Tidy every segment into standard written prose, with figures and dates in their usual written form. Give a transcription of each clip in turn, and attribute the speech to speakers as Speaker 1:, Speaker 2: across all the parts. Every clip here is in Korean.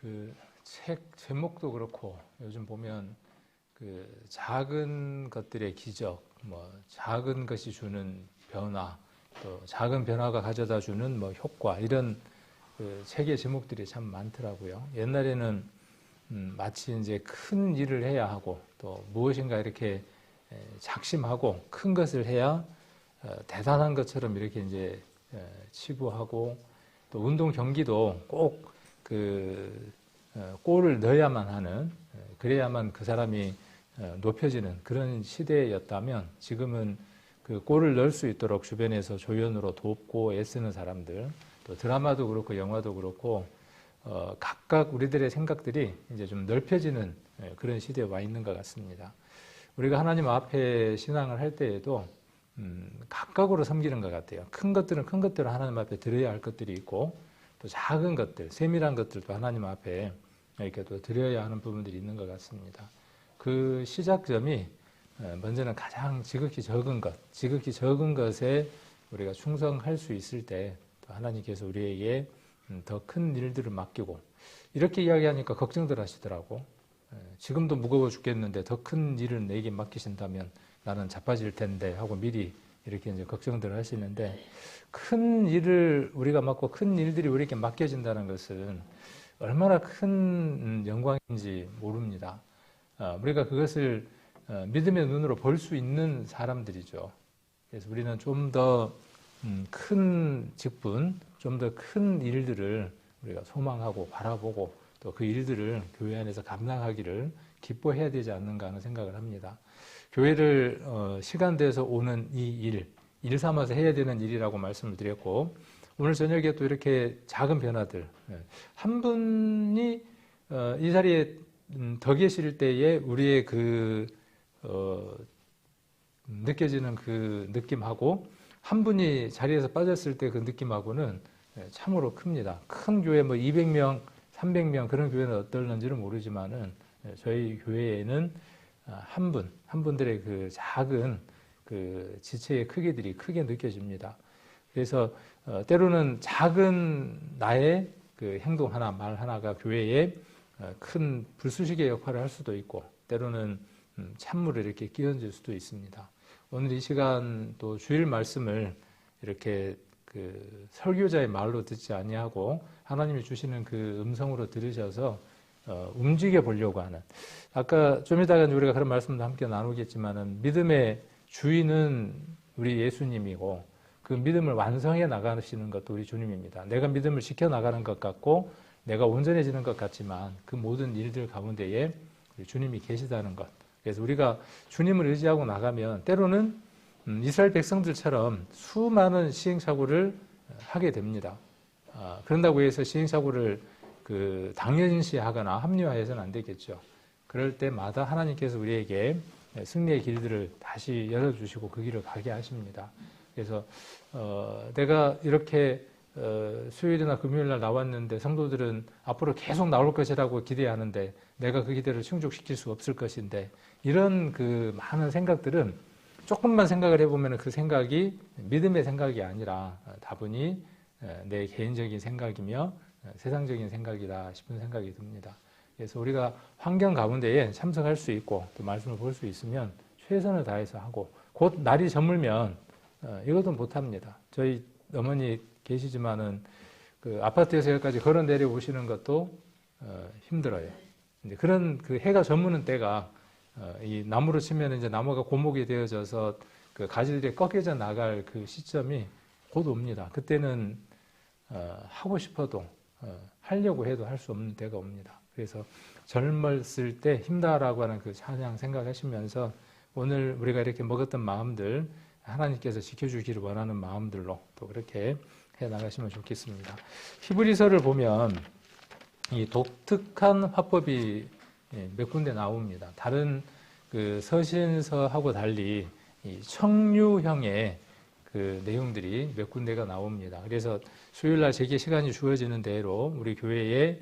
Speaker 1: 그 책 제목도 그렇고 요즘 보면 그 작은 것들의 기적, 뭐 작은 것이 주는 변화, 또 작은 변화가 가져다 주는 뭐 효과 이런 그 책의 제목들이 참 많더라고요. 옛날에는 마치 이제 큰 일을 해야 하고 또 무엇인가 이렇게 작심하고 큰 것을 해야 대단한 것처럼 이렇게 이제 치부하고 또 운동 경기도 꼭 그 골을 넣어야만 하는 그래야만 그 사람이 높여지는 그런 시대였다면 지금은 그 골을 넣을 수 있도록 주변에서 조연으로 돕고 애쓰는 사람들 또 드라마도 그렇고 영화도 그렇고 각각 우리들의 생각들이 이제 좀 넓혀지는 그런 시대에 와 있는 것 같습니다. 우리가 하나님 앞에 신앙을 할 때에도 각각으로 섬기는 것 같아요. 큰 것들은 큰 것대로 하나님 앞에 드려야 할 것들이 있고 또 작은 것들, 세밀한 것들도 하나님 앞에 이렇게 또 드려야 하는 부분들이 있는 것 같습니다. 그 시작점이 먼저는 가장 지극히 적은 것, 지극히 적은 것에 우리가 충성할 수 있을 때 또 하나님께서 우리에게 더 큰 일들을 맡기고 이렇게 이야기하니까 걱정들 하시더라고. 지금도 무거워 죽겠는데 더 큰 일을 내게 맡기신다면 나는 자빠질 텐데 하고 미리 이렇게 이제 걱정들을 하시는데 큰 일을 우리가 맡고 큰 일들이 우리에게 맡겨진다는 것은 얼마나 큰 영광인지 모릅니다. 우리가 그것을 믿음의 눈으로 볼 수 있는 사람들이죠. 그래서 우리는 좀 더 큰 직분, 좀 더 큰 일들을 우리가 소망하고 바라보고 또 그 일들을 교회 안에서 감당하기를 기뻐해야 되지 않는가 하는 생각을 합니다. 교회를 시간 돼서 오는 이 일 삼아서 해야 되는 일이라고 말씀을 드렸고 오늘 저녁에 또 이렇게 작은 변화들 한 분이 이 자리에 더 계실 때에 우리의 그 느껴지는 그 느낌하고 한 분이 자리에서 빠졌을 때 그 느낌하고는 참으로 큽니다. 큰 교회 뭐 200명, 300명 그런 교회는 어떨는지는 모르지만은 저희 교회에는 한 분들의 그 작은 그 지체의 크기들이 크게 느껴집니다. 그래서 때로는 작은 나의 그 행동 하나, 말 하나가 교회에 큰 불쏘시개 역할을 할 수도 있고 때로는 찬물을 이렇게 끼얹을 수도 있습니다. 오늘 이 시간 또 주일 말씀을 이렇게 그 설교자의 말로 듣지 아니하고 하나님이 주시는 그 음성으로 들으셔서 움직여 보려고 하는 아까 좀 이따가 우리가 그런 말씀도 함께 나누겠지만은 믿음의 주인은 우리 예수님이고 그 믿음을 완성해 나가시는 것도 우리 주님입니다. 내가 믿음을 지켜 나가는 것 같고 내가 온전해지는 것 같지만 그 모든 일들 가운데에 우리 주님이 계시다는 것. 그래서 우리가 주님을 의지하고 나가면 때로는 이스라엘 백성들처럼 수많은 시행착오를 하게 됩니다. 그런다고 해서 시행착오를 그 당연시하거나 합리화해서는 안 되겠죠. 그럴 때마다 하나님께서 우리에게 승리의 길들을 다시 열어주시고 그 길을 가게 하십니다. 그래서 내가 이렇게 수요일이나 금요일날 나왔는데 성도들은 앞으로 계속 나올 것이라고 기대하는데 내가 그 기대를 충족시킬 수 없을 것인데 이런 그 많은 생각들은 조금만 생각을 해보면 그 생각이 믿음의 생각이 아니라 다분히 내 개인적인 생각이며 세상적인 생각이다 싶은 생각이 듭니다. 그래서 우리가 환경 가운데에 참석할 수 있고 또 말씀을 볼 수 있으면 최선을 다해서 하고 곧 날이 저물면 이것도 못합니다. 저희 어머니 계시지만은 그 아파트에서 여기까지 걸어 내려오시는 것도 힘들어요. 이제 그런 그 해가 저무는 때가 이 나무로 치면 이제 나무가 고목이 되어져서 그 가지들이 꺾여져 나갈 그 시점이 곧 옵니다. 그때는 하고 싶어도 하려고 해도 할 수 없는 때가 옵니다. 그래서 젊었을 때 힘다라고 하는 그 찬양 생각하시면서 오늘 우리가 이렇게 먹었던 마음들 하나님께서 지켜주기를 원하는 마음들로 또 그렇게 해 나가시면 좋겠습니다. 히브리서를 보면 이 독특한 화법이 몇 군데 나옵니다. 다른 그 서신서하고 달리 이 청류형의 그 내용들이 몇 군데가 나옵니다. 그래서 수요일날 제게 시간이 주어지는 대로 우리 교회에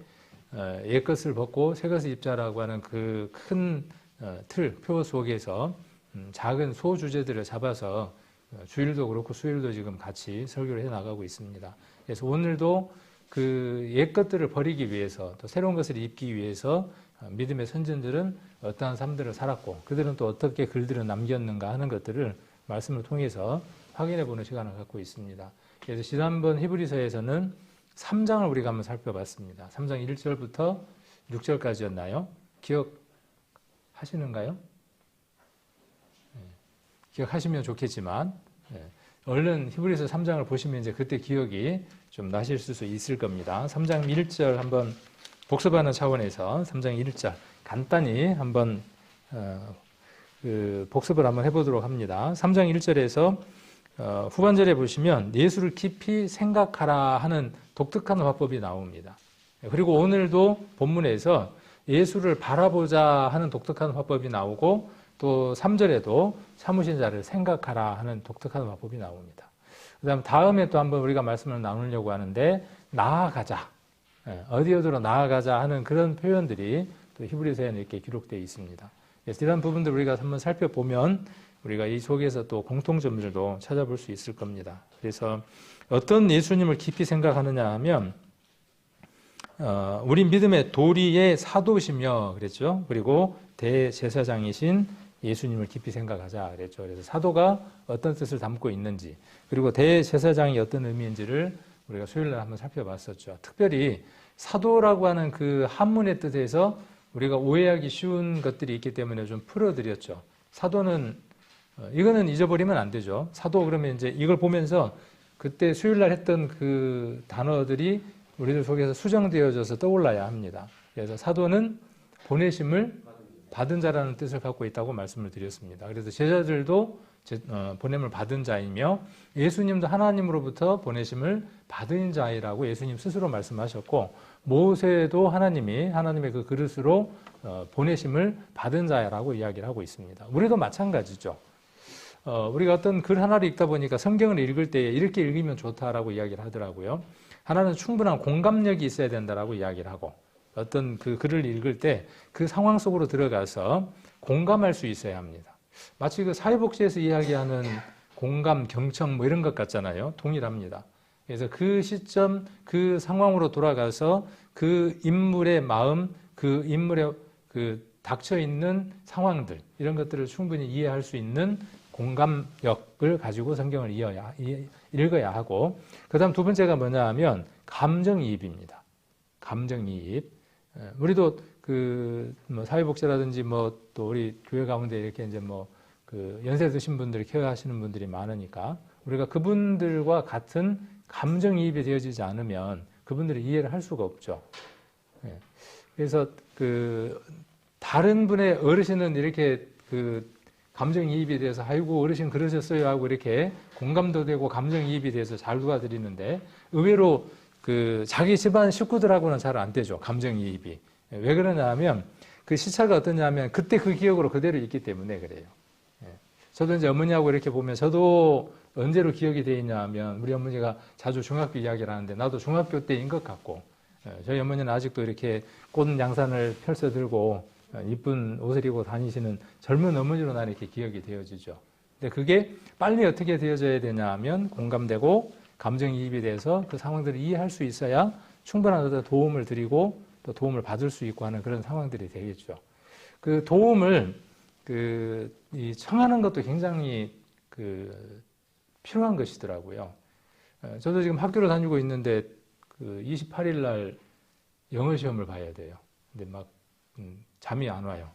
Speaker 1: 옛것을 벗고 새것을 입자라고 하는 그 큰 틀, 표 속에서 작은 소주제들을 잡아서 주일도 그렇고 수요일도 지금 같이 설교를 해 나가고 있습니다. 그래서 오늘도 그 옛 것들을 버리기 위해서 또 새로운 것을 입기 위해서 믿음의 선진들은 어떠한 삶들을 살았고 그들은 또 어떻게 글들을 남겼는가 하는 것들을 말씀을 통해서 확인해 보는 시간을 갖고 있습니다. 그래서 지난번 히브리서에서는 3장을 우리가 한번 살펴봤습니다. 3장 1절부터 6절까지였나요? 기억하시는가요? 네. 기억하시면 좋겠지만 얼른 히브리서 3장을 보시면 이제 그때 기억이 좀 나실 수 있을 겁니다. 3장 1절 한번 복습하는 차원에서 3장 1절 간단히 한번 복습을 한번 해보도록 합니다. 3장 1절에서 후반절에 보시면 예수를 깊이 생각하라 하는 독특한 화법이 나옵니다. 그리고 오늘도 본문에서 예수를 바라보자 하는 독특한 화법이 나오고 또 3절에도 참으신 자를 생각하라 하는 독특한 화법이 나옵니다. 그다음 다음에 또 한번 우리가 말씀을 나누려고 하는데 나아가자, 어디로 나아가자 하는 그런 표현들이 또 히브리서에는 이렇게 기록되어 있습니다. 그래서 이런 부분들 우리가 한번 살펴보면 우리가 이 속에서 또 공통점들도 찾아볼 수 있을 겁니다. 그래서 어떤 예수님을 깊이 생각하느냐 하면 우리 믿음의 도리의 사도시며 그랬죠. 그리고 대제사장이신 예수님을 깊이 생각하자 그랬죠. 그래서 사도가 어떤 뜻을 담고 있는지 그리고 대제사장이 어떤 의미인지를 우리가 수요일날 한번 살펴봤었죠. 특별히 사도라고 하는 그 한문의 뜻에서 우리가 오해하기 쉬운 것들이 있기 때문에 좀 풀어드렸죠. 사도는 이거는 잊어버리면 안 되죠. 사도 그러면 이제 이걸 보면서 그때 수요일날 했던 그 단어들이 우리들 속에서 수정되어져서 떠올라야 합니다. 그래서 사도는 보내심을 받은 자라는 뜻을 갖고 있다고 말씀을 드렸습니다. 그래서 제자들도 보냄을 받은 자이며 예수님도 하나님으로부터 보내심을 받은 자이라고 예수님 스스로 말씀하셨고 모세도 하나님의 그 그릇으로 보내심을 받은 자라고 이야기를 하고 있습니다. 우리도 마찬가지죠. 우리가 어떤 글 하나를 읽다 보니까 성경을 읽을 때 이렇게 읽으면 좋다라고 이야기를 하더라고요. 하나는 충분한 공감력이 있어야 된다라고 이야기를 하고 어떤 그 글을 읽을 때 그 상황 속으로 들어가서 공감할 수 있어야 합니다. 마치 그 사회복지에서 이야기하는 공감, 경청 뭐 이런 것 같잖아요. 동일합니다. 그래서 그 시점, 그 상황으로 돌아가서 그 인물의 마음, 그 인물의 그 닥쳐 있는 상황들 이런 것들을 충분히 이해할 수 있는 공감력을 가지고 성경을 읽어야 하고 그다음 두 번째가 뭐냐 하면 감정이입입니다. 감정이입. 우리도 그 뭐 사회복지라든지 뭐 또 우리 교회 가운데 이렇게 이제 뭐 그 연세 드신 분들 케어하시는 분들이 많으니까 우리가 그분들과 같은 감정이입이 되어지지 않으면 그분들을 이해를 할 수가 없죠. 그래서 그 다른 분의 어르신은 이렇게 그 감정이입에 대해서 아이고 어르신 그러셨어요 하고 이렇게 공감도 되고 감정이입이 돼서 잘 도와드리는데 의외로 그 자기 집안 식구들하고는 잘 안 되죠. 감정이입이. 왜 그러냐 하면 그 시차가 어떠냐면 그때 그 기억으로 그대로 있기 때문에 그래요. 저도 이제 어머니하고 이렇게 보면 저도 언제로 기억이 돼 있냐 하면 우리 어머니가 자주 중학교 이야기를 하는데 나도 중학교 때인 것 같고 저희 어머니는 아직도 이렇게 꽃 양산을 펼쳐 들고 이쁜 옷을 입고 다니시는 젊은 어머니로 나는 이렇게 기억이 되어지죠. 근데 그게 빨리 어떻게 되어져야 되냐 하면 공감되고 감정이입이 돼서 그 상황들을 이해할 수 있어야 충분한 어떤 도움을 드리고 또 도움을 받을 수 있고 하는 그런 상황들이 되겠죠. 그 도움을 이 청하는 것도 굉장히 필요한 것이더라고요. 저도 지금 학교를 다니고 있는데 그 28일 날 영어 시험을 봐야 돼요. 근데 막 잠이 안 와요.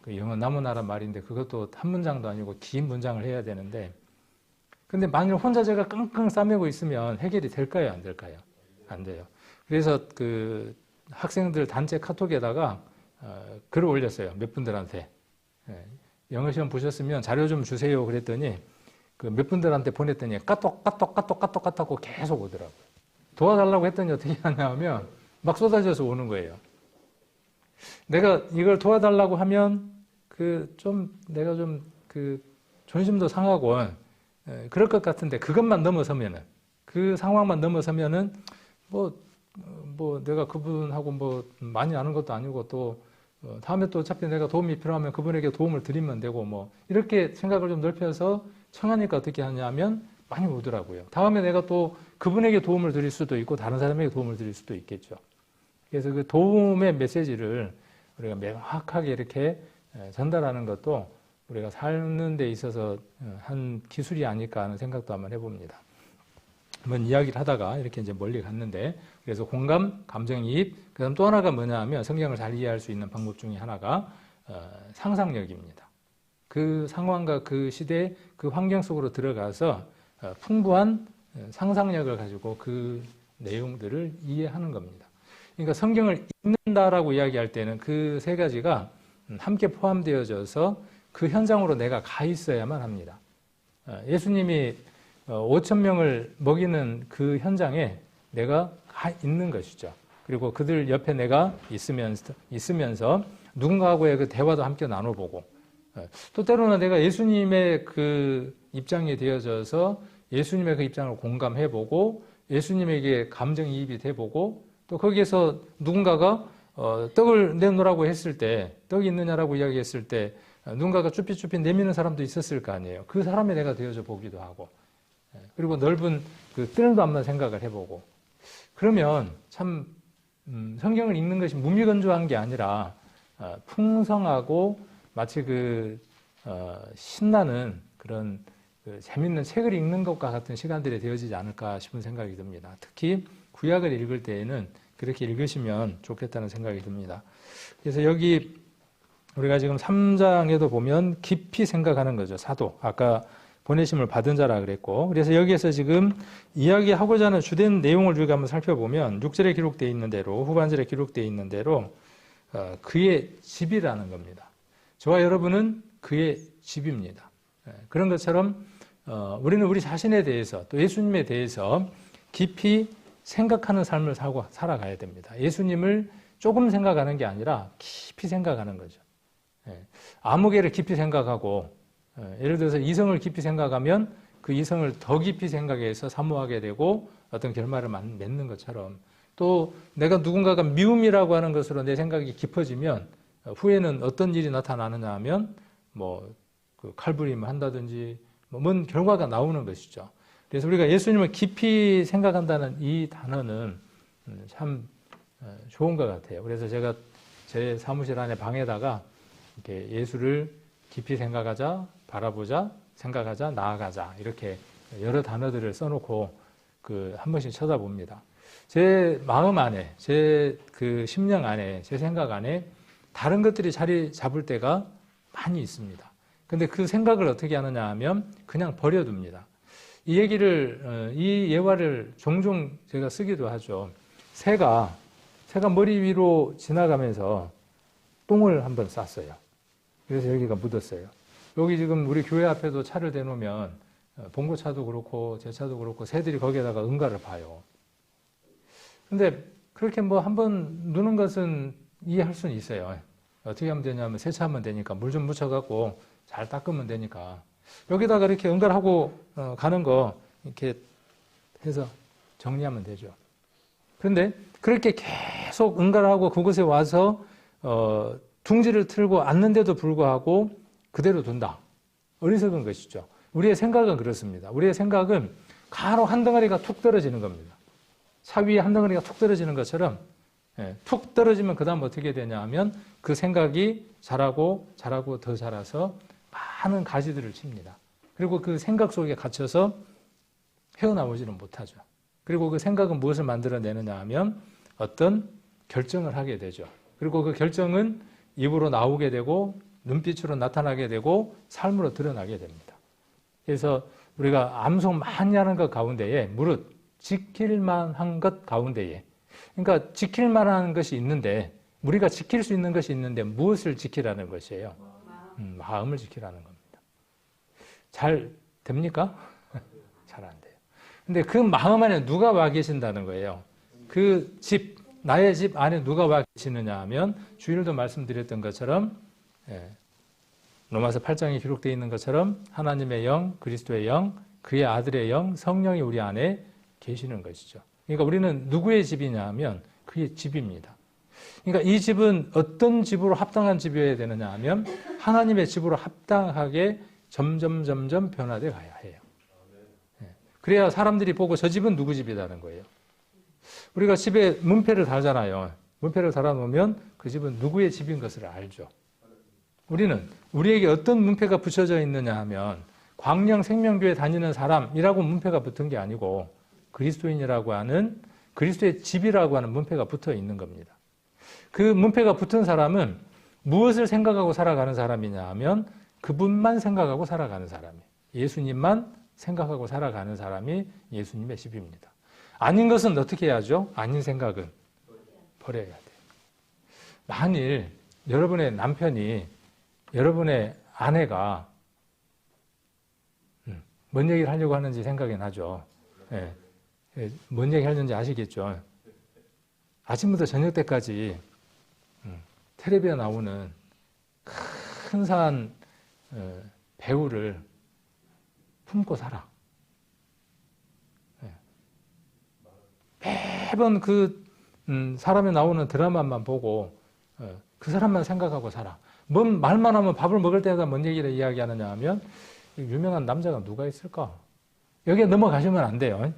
Speaker 1: 그 영어 나무나라 말인데 그것도 한 문장도 아니고 긴 문장을 해야 되는데 근데 만일 혼자 제가 끙끙 싸매고 있으면 해결이 될까요? 안 될까요? 안 돼요. 그래서 그 학생들 단체 카톡에다가 글을 올렸어요. 몇 분들한테. 영어 시험 보셨으면 자료 좀 주세요. 그랬더니 그 몇 분들한테 보냈더니 까똑 하고 계속 오더라고요. 도와달라고 했더니 어떻게 하냐 하면 막 쏟아져서 오는 거예요. 내가 이걸 도와달라고 하면 내가 좀 존심도 상하고 그럴 것 같은데 그것만 넘어서면은 그 상황만 넘어서면은 뭐 내가 그분하고 뭐 많이 아는 것도 아니고 또 다음에 또 어차피 내가 도움이 필요하면 그분에게 도움을 드리면 되고 뭐 이렇게 생각을 좀 넓혀서 청하니까 어떻게 하냐면 많이 오더라고요. 다음에 내가 또 그분에게 도움을 드릴 수도 있고 다른 사람에게 도움을 드릴 수도 있겠죠. 그래서 그 도움의 메시지를 우리가 명확하게 이렇게 전달하는 것도 우리가 사는 데 있어서 한 기술이 아닐까 하는 생각도 한번 해봅니다. 한번 이야기를 하다가 이렇게 이제 멀리 갔는데, 그래서 공감, 감정이입, 그다음 또 하나가 뭐냐 하면 성경을 잘 이해할 수 있는 방법 중에 하나가 상상력입니다. 그 상황과 그 시대, 그 환경 속으로 들어가서 풍부한 상상력을 가지고 그 내용들을 이해하는 겁니다. 그러니까 성경을 읽는다라고 이야기할 때는 그 세 가지가 함께 포함되어져서 그 현장으로 내가 가 있어야만 합니다. 예수님이 5천 명을 먹이는 그 현장에 내가 가 있는 것이죠. 그리고 그들 옆에 내가 있으면서 누군가하고의 그 대화도 함께 나눠보고, 또 때로는 내가 예수님의 그 입장이 되어져서 예수님의 그 입장을 공감해보고 예수님에게 감정이입이 돼보고, 또 거기에서 누군가가 떡을 내놓으라고 했을 때, 떡이 있느냐라고 이야기했을 때 누군가가 쭈삣쭈삣 내미는 사람도 있었을 거 아니에요. 그 사람이 내가 되어져 보기도 하고, 그리고 넓은 그 뜰도 한번 생각을 해보고, 그러면 참 성경을 읽는 것이 무미건조한 게 아니라 풍성하고 마치 신나는 그런 재밌는 책을 읽는 것과 같은 시간들이 되어지지 않을까 싶은 생각이 듭니다. 특히 구약을 읽을 때에는 그렇게 읽으시면 좋겠다는 생각이 듭니다. 그래서 여기 우리가 지금 3장에도 보면 깊이 생각하는 거죠. 사도. 아까 보내심을 받은 자라 그랬고, 그래서 여기에서 지금 이야기하고자 하는 주된 내용을 우리가 한번 살펴보면 6절에 기록되어 있는 대로, 후반절에 기록되어 있는 대로 그의 집이라는 겁니다. 저와 여러분은 그의 집입니다. 그런 것처럼 우리는 우리 자신에 대해서 또 예수님에 대해서 깊이 생각하는 삶을 살아가야 됩니다. 예수님을 조금 생각하는 게 아니라 깊이 생각하는 거죠. 아무개를 깊이 생각하고, 예를 들어서 이성을 깊이 생각하면 그 이성을 더 깊이 생각해서 사모하게 되고 어떤 결말을 맺는 것처럼, 또 내가 누군가가 미움이라고 하는 것으로 내 생각이 깊어지면 후에는 어떤 일이 나타나느냐 하면 그 칼부림을 한다든지 뭔 결과가 나오는 것이죠. 그래서 우리가 예수님을 깊이 생각한다는 이 단어는 참 좋은 것 같아요. 그래서 제가 제 사무실 안에 방에다가 이렇게 예수를 깊이 생각하자, 바라보자, 생각하자, 나아가자, 이렇게 여러 단어들을 써놓고 한 번씩 쳐다봅니다. 제 마음 안에, 제 그 심령 안에, 제 생각 안에 다른 것들이 자리 잡을 때가 많이 있습니다. 근데 그 생각을 어떻게 하느냐 하면 그냥 버려둡니다. 이 예화를 종종 제가 쓰기도 하죠. 새가 머리 위로 지나가면서 똥을 한번 쌌어요. 그래서 여기가 묻었어요. 여기 지금 우리 교회 앞에도 차를 대놓으면 봉고차도 그렇고 제 차도 그렇고 새들이 거기에다가 응가를 봐요. 근데 그렇게 한번 누는 것은 이해할 수는 있어요. 어떻게 하면 되냐면 세차하면 되니까 물 좀 묻혀갖고 잘 닦으면 되니까 여기다가 이렇게 응가를 하고 가는 거 이렇게 해서 정리하면 되죠. 그런데 그렇게 계속 응가를 하고 그곳에 와서 둥지를 틀고 앉는데도 불구하고 그대로 둔다. 어리석은 것이죠. 우리의 생각은 그렇습니다. 우리의 생각은 간혹 한 덩어리가 툭 떨어지는 겁니다. 차 위에 한 덩어리가 툭 떨어지는 것처럼 툭 떨어지면 그 다음 어떻게 되냐 하면 그 생각이 자라고 더 자라서 많은 가지들을 칩니다. 그리고 그 생각 속에 갇혀서 헤어나오지는 못하죠. 그리고 그 생각은 무엇을 만들어내느냐 하면 어떤 결정을 하게 되죠. 그리고 그 결정은 입으로 나오게 되고 눈빛으로 나타나게 되고 삶으로 드러나게 됩니다. 그래서 우리가 암송 많이 하는 것 가운데에 무릇 지킬 만한 것 가운데에, 그러니까 지킬 만한 것이 있는데, 우리가 지킬 수 있는 것이 있는데 무엇을 지키라는 것이에요? 마음을 지키라는 겁니다. 잘 됩니까? 잘 안 돼요. 근데 그 마음 안에 누가 와 계신다는 거예요. 그 집, 나의 집 안에 누가 와 계시느냐 하면 주일도 말씀드렸던 것처럼 로마서 8장에 기록되어 있는 것처럼 하나님의 영, 그리스도의 영, 그의 아들의 영, 성령이 우리 안에 계시는 것이죠. 그러니까 우리는 누구의 집이냐 하면 그의 집입니다. 그러니까 이 집은 어떤 집으로 합당한 집이어야 되느냐 하면 하나님의 집으로 합당하게 점점 변화돼 가야 해요. 그래야 사람들이 보고 저 집은 누구 집이라는 거예요. 우리가 집에 문패를 달잖아요. 문패를 달아놓으면 그 집은 누구의 집인 것을 알죠. 우리는 우리에게 어떤 문패가 붙여져 있느냐 하면 광명 생명교회 다니는 사람이라고 문패가 붙은 게 아니고 그리스도인이라고 하는 그리스도의 집이라고 하는 문패가 붙어 있는 겁니다. 그 문패가 붙은 사람은 무엇을 생각하고 살아가는 사람이냐 하면 그분만 생각하고 살아가는 사람이에요. 예수님만 생각하고 살아가는 사람이 예수님의 집입니다. 아닌 것은 어떻게 해야죠? 아닌 생각은 버려야 돼요. 만일 여러분의 남편이 여러분의 아내가 뭔 얘기를 하려고 하는지 생각이 나죠. 예. 뭔 얘기 하는지 아시겠죠? 아침부터 저녁 때까지 텔레비에 나오는 근사한 배우를 품고 살아. 매번 그 사람이 나오는 드라마만 보고 그 사람만 생각하고 살아. 뭔 말만 하면 밥을 먹을 때마다 뭔 얘기를 이야기하느냐 하면 유명한 남자가 누가 있을까? 여기에 넘어가시면 안 돼요.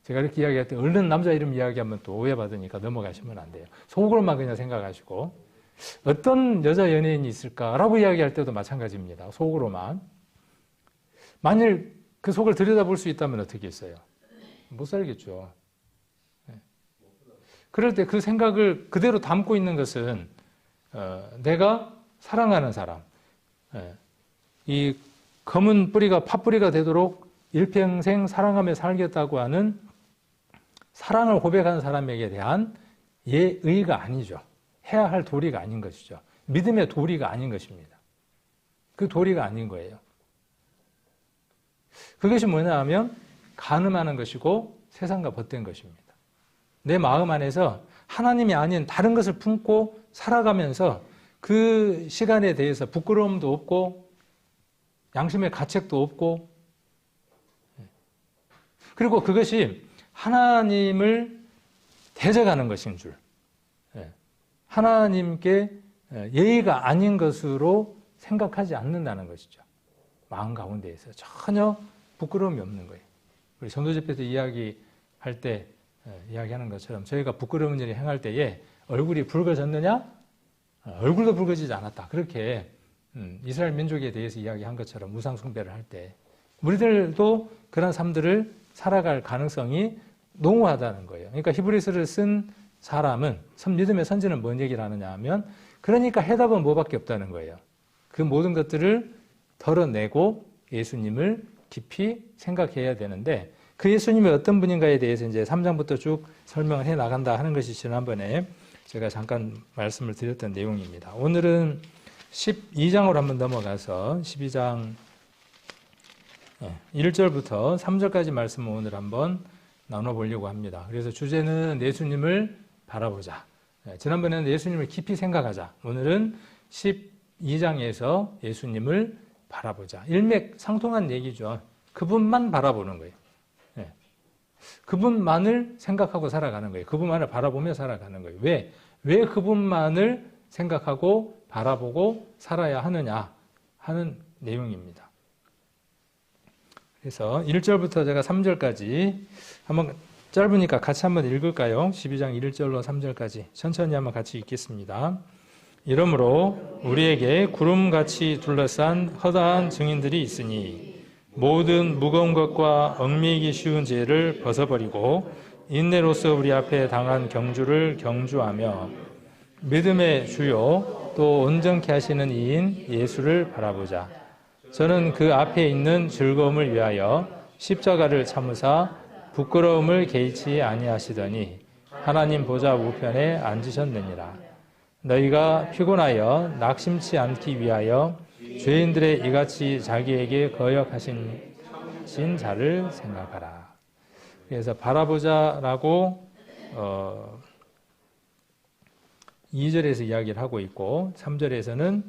Speaker 1: 제가 이렇게 이야기할 때 얼른 남자 이름 이야기하면 또 오해받으니까 넘어가시면 안 돼요. 속으로만 그냥 생각하시고 어떤 여자 연예인이 있을까라고 이야기할 때도 마찬가지입니다. 속으로만. 만일 그 속을 들여다볼 수 있다면 어떻게 했어요? 못 살겠죠. 그럴 때 그 생각을 그대로 담고 있는 것은 내가 사랑하는 사람, 이 검은 뿌리가 팥뿌리가 되도록 일평생 사랑하며 살겠다고 하는 사랑을 고백하는 사람에게 대한 예의가 아니죠. 해야 할 도리가 아닌 것이죠. 믿음의 도리가 아닌 것입니다. 그 도리가 아닌 거예요. 그것이 뭐냐 하면 간음하는 것이고 세상과 벗된 것입니다. 내 마음 안에서 하나님이 아닌 다른 것을 품고 살아가면서 그 시간에 대해서 부끄러움도 없고 양심의 가책도 없고 그리고 그것이 하나님을 대적하는 것인 줄 하나님께 예의가 아닌 것으로 생각하지 않는다는 것이죠. 마음 가운데에서 전혀 부끄러움이 없는 거예요. 우리 전도집회에서 이야기할 때 이야기하는 것처럼 저희가 부끄러운 일을 행할 때에 얼굴이 붉어졌느냐? 얼굴도 붉어지지 않았다. 그렇게 이스라엘 민족에 대해서 이야기한 것처럼 우상 숭배를 할 때 우리들도 그런 삶들을 살아갈 가능성이 농후하다는 거예요. 그러니까 히브리서를 쓴 사람은 믿음의 선지는 뭔 얘기를 하느냐 하면 그러니까 해답은 뭐밖에 없다는 거예요. 그 모든 것들을 덜어내고 예수님을 깊이 생각해야 되는데 그 예수님이 어떤 분인가에 대해서 이제 3장부터 쭉 설명을 해 나간다 하는 것이 지난번에 제가 잠깐 말씀을 드렸던 내용입니다. 오늘은 12장으로 한번 넘어가서 12장 1절부터 3절까지 말씀을 오늘 한번 나눠보려고 합니다. 그래서 주제는 예수님을 바라보자. 지난번에는 예수님을 깊이 생각하자. 오늘은 12장에서 예수님을 바라보자. 일맥상통한 얘기죠. 그분만 바라보는 거예요. 그분만을 생각하고 살아가는 거예요. 그분만을 바라보며 살아가는 거예요. 왜 그분만을 생각하고 바라보고 살아야 하느냐 하는 내용입니다. 그래서 1절부터 제가 3절까지 한번 짧으니까 같이 한번 읽을까요? 12장 1절로 3절까지 천천히 한번 같이 읽겠습니다. 이러므로 우리에게 구름같이 둘러싼 허다한 증인들이 있으니 모든 무거운 것과 얽매이기 쉬운 죄를 벗어버리고 인내로서 우리 앞에 당한 경주를 경주하며 믿음의 주요 또 온전케 하시는 이인 예수를 바라보자. 저는 그 앞에 있는 즐거움을 위하여 십자가를 참으사 부끄러움을 개의치 아니하시더니 하나님 보좌 우편에 앉으셨느니라. 너희가 피곤하여 낙심치 않기 위하여 죄인들의 이같이 자기에게 거역하신 자를 생각하라. 그래서 바라보자라고 2절에서 이야기를 하고 있고 3절에서는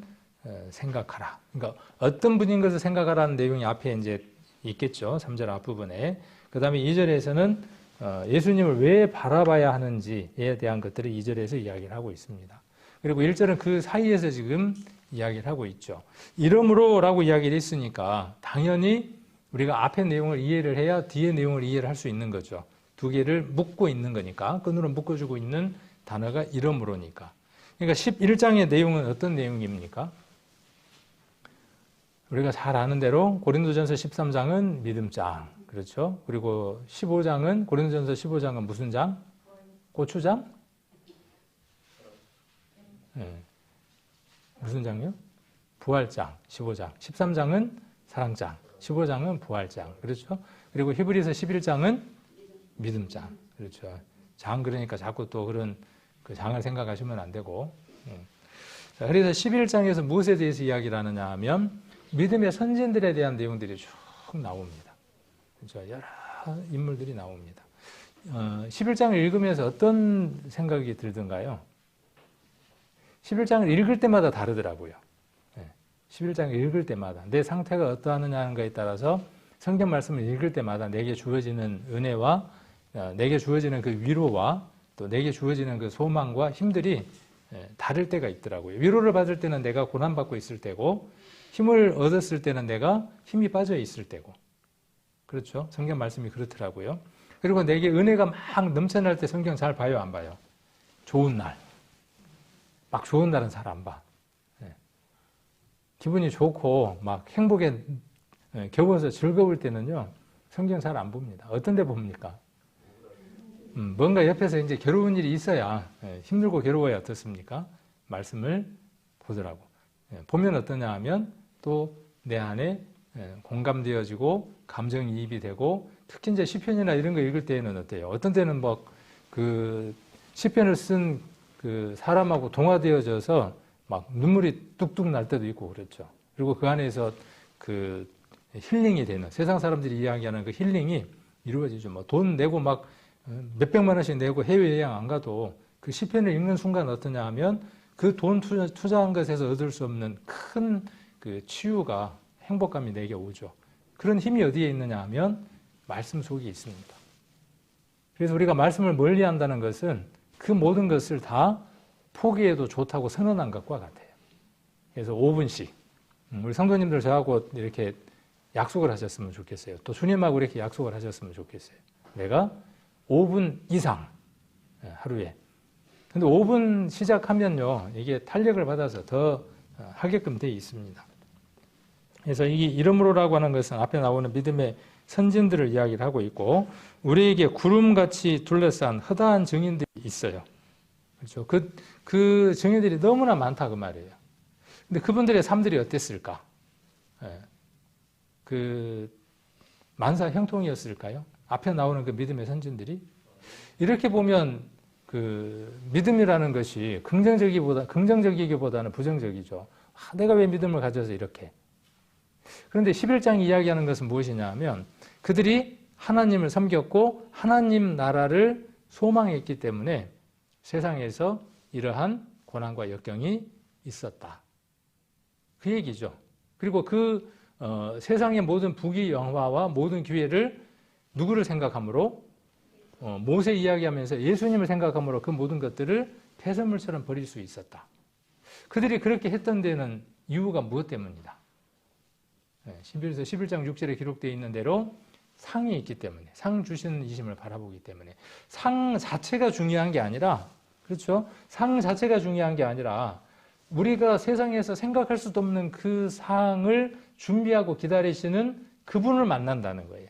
Speaker 1: 생각하라. 그러니까 어떤 분인 것을 생각하라는 내용이 앞에 이제 있겠죠. 3절 앞부분에. 그 다음에 2절에서는 예수님을 왜 바라봐야 하는지에 대한 것들을 2절에서 이야기를 하고 있습니다. 그리고 1절은 그 사이에서 지금 이야기를 하고 있죠. 이러므로 라고 이야기를 했으니까 당연히 우리가 앞에 내용을 이해를 해야 뒤에 내용을 이해를 할 수 있는 거죠. 두 개를 묶고 있는 거니까, 끈으로 묶어주고 있는 단어가 이러므로니까. 그러니까 11장의 내용은 어떤 내용입니까? 우리가 잘 아는 대로 고린도전서 13장은 믿음장, 그렇죠? 그리고 15장은, 고린도전서 15장은 무슨 장? 고추장? 네. 무슨 장이요? 부활장, 15장. 13장은 사랑장, 15장은 부활장, 그렇죠? 그리고 히브리서 11장은 믿음장, 그렇죠? 장 그러니까 자꾸 또 그런 그 장을 생각하시면 안 되고. 자, 그래서 11장에서 무엇에 대해서 이야기를 하느냐 하면 믿음의 선진들에 대한 내용들이 쭉 나옵니다. 그렇죠? 여러 인물들이 나옵니다. 11장을 읽으면서 어떤 생각이 들던가요? 11장을 읽을 때마다 다르더라고요. 11장을 읽을 때마다 내 상태가 어떠하느냐는 것에 따라서 성경 말씀을 읽을 때마다 내게 주어지는 은혜와 내게 주어지는 그 위로와 또 내게 주어지는 그 소망과 힘들이 다를 때가 있더라고요. 위로를 받을 때는 내가 고난받고 있을 때고 힘을 얻었을 때는 내가 힘이 빠져 있을 때고, 그렇죠? 성경 말씀이 그렇더라고요. 그리고 내게 은혜가 막 넘쳐날 때 성경 잘 봐요, 안 봐요? 좋은 날. 막 좋은 날은 잘 안 봐. 기분이 좋고 막 행복에 겨워서 즐거울 때는요, 성경 잘 안 봅니다. 어떤 데 봅니까? 뭔가 옆에서 이제 괴로운 일이 있어야, 힘들고 괴로워야 어떻습니까? 말씀을 보더라고. 보면 어떠냐 하면 또 내 안에 공감되어지고 감정이입이 되고, 특히 이제 시편이나 이런 거 읽을 때는 어때요? 어떤 때는 막 그 시편을 쓴 그 사람하고 동화되어져서 막 눈물이 뚝뚝 날 때도 있고 그렇죠. 그리고 그 안에서 그 힐링이 되는, 세상 사람들이 이야기하는 그 힐링이 이루어지죠. 뭐 돈 내고 막 몇백만 원씩 내고 해외여행 안 가도 그 시편을 읽는 순간 어떠냐 하면 그 돈 투자한 것에서 얻을 수 없는 큰 그 치유가, 행복감이 내게 오죠. 그런 힘이 어디에 있느냐 하면 말씀 속에 있습니다. 그래서 우리가 말씀을 멀리 한다는 것은 그 모든 것을 다 포기해도 좋다고 선언한 것과 같아요. 그래서 5분씩 우리 성도님들 저하고 이렇게 약속을 하셨으면 좋겠어요. 또 주님하고 이렇게 약속을 하셨으면 좋겠어요. 내가 5분 이상 하루에. 근데 5분 시작하면요, 이게 탄력을 받아서 더 하게끔 되어 있습니다. 그래서 이 이러므로라고 하는 것은 앞에 나오는 믿음의 선진들을 이야기를 하고 있고, 우리에게 구름같이 둘러싼 허다한 증인들이 있어요. 그렇죠? 그 증인들이 너무나 많다 그 말이에요. 근데 그분들의 삶들이 어땠을까? 그 만사 형통이었을까요? 앞에 나오는 그 믿음의 선진들이? 이렇게 보면 그 믿음이라는 것이 긍정적이기보다는 부정적이죠. 내가 왜 믿음을 가져서 이렇게? 그런데 11장이 이야기하는 것은 무엇이냐 하면 그들이 하나님을 섬겼고 하나님 나라를 소망했기 때문에 세상에서 이러한 고난과 역경이 있었다. 그 얘기죠. 그리고 그 세상의 모든 부귀영화와 모든 기회를 누구를 생각함으로? 모세 이야기하면서 예수님을 생각함으로 그 모든 것들을 폐쇄물처럼 버릴 수 있었다. 그들이 그렇게 했던 데는 이유가 무엇 때문이다? 11장 6절에 기록되어 있는 대로 상이 있기 때문에, 상 주시는 이심을 바라보기 때문에, 상 자체가 중요한 게 아니라, 그렇죠? 상 자체가 중요한 게 아니라 우리가 세상에서 생각할 수도 없는 그 상을 준비하고 기다리시는 그분을 만난다는 거예요.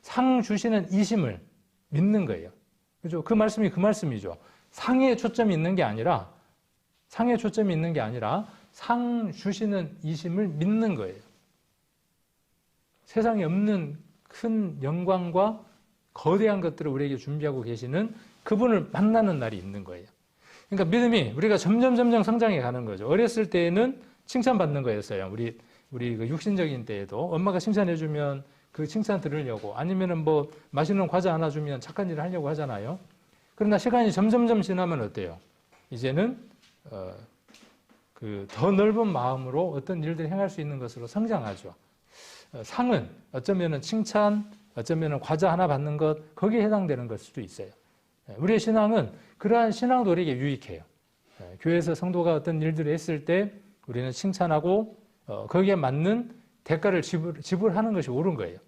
Speaker 1: 상 주시는 이심을 믿는 거예요. 그죠? 그 말씀이 그 말씀이죠. 상에 초점이 있는 게 아니라, 상 주시는 이심을 믿는 거예요. 세상에 없는 큰 영광과 거대한 것들을 우리에게 준비하고 계시는 그분을 만나는 날이 있는 거예요. 그러니까 믿음이 우리가 점점 성장해 가는 거죠. 어렸을 때에는 칭찬받는 거였어요. 우리 그 육신적인 때에도 엄마가 칭찬해주면 그 칭찬 들으려고, 아니면은 뭐 맛있는 과자 하나 주면 착한 일을 하려고 하잖아요. 그러나 시간이 점점 지나면 어때요? 이제는 그 더 넓은 마음으로 어떤 일들을 행할 수 있는 것으로 성장하죠. 상은 어쩌면은 칭찬, 어쩌면은 과자 하나 받는 것, 거기에 해당되는 걸 수도 있어요. 우리의 신앙은 그러한 신앙도 우리에게 유익해요. 교회에서 성도가 어떤 일들을 했을 때 우리는 칭찬하고 거기에 맞는 대가를 지불하는 것이 옳은 거예요.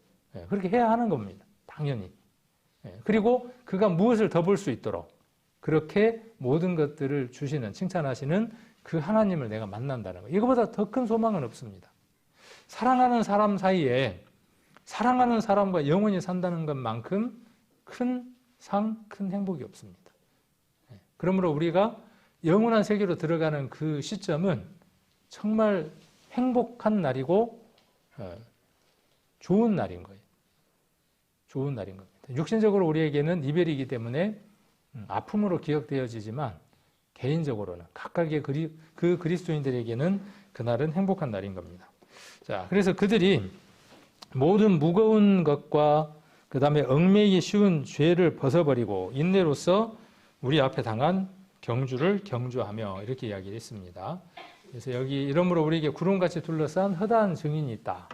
Speaker 1: 그렇게 해야 하는 겁니다. 당연히. 그리고 그가 무엇을 더 볼 수 있도록 그렇게 모든 것들을 주시는, 칭찬하시는 그 하나님을 내가 만난다는 거. 이거보다 더 큰 소망은 없습니다. 사랑하는 사람 사이에 사랑하는 사람과 영원히 산다는 것만큼 큰 상, 큰 행복이 없습니다. 그러므로 우리가 영원한 세계로 들어가는 그 시점은 정말 행복한 날이고 좋은 날인 거예요. 좋은 날인 겁니다. 육신적으로 우리에게는 이별이기 때문에 아픔으로 기억되어지지만 개인적으로는 각각의 그 그리스도인들에게는 그날은 행복한 날인 겁니다. 자, 그래서 그들이 모든 무거운 것과 그 다음에 얽매이기 쉬운 죄를 벗어버리고 인내로서 우리 앞에 당한 경주를 경주하며 이렇게 이야기를 했습니다. 그래서 여기 이러므로 우리에게 구름같이 둘러싼 허다한 증인이 있다.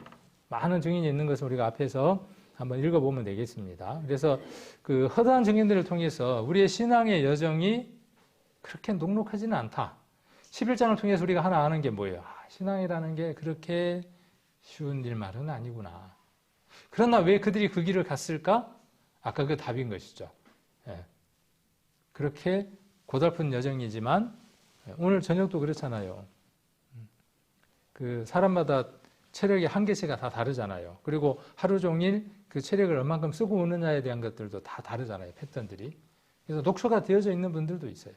Speaker 1: 많은 증인이 있는 것을 우리가 앞에서 한번 읽어보면 되겠습니다. 그래서 그 허다한 증인들을 통해서 우리의 신앙의 여정이 그렇게 녹록하지는 않다. 11장을 통해서 우리가 하나 아는 게 뭐예요? 신앙이라는 게 그렇게 쉬운 일말은 아니구나. 그러나 왜 그들이 그 길을 갔을까? 아까 그 답인 것이죠. 그렇게 고달픈 여정이지만 오늘 저녁도 그렇잖아요. 그 사람마다 체력의 한계치가 다 다르잖아요. 그리고 하루 종일 그 체력을 얼만큼 쓰고 오느냐에 대한 것들도 다 다르잖아요. 패턴들이. 그래서 녹초가 되어져 있는 분들도 있어요.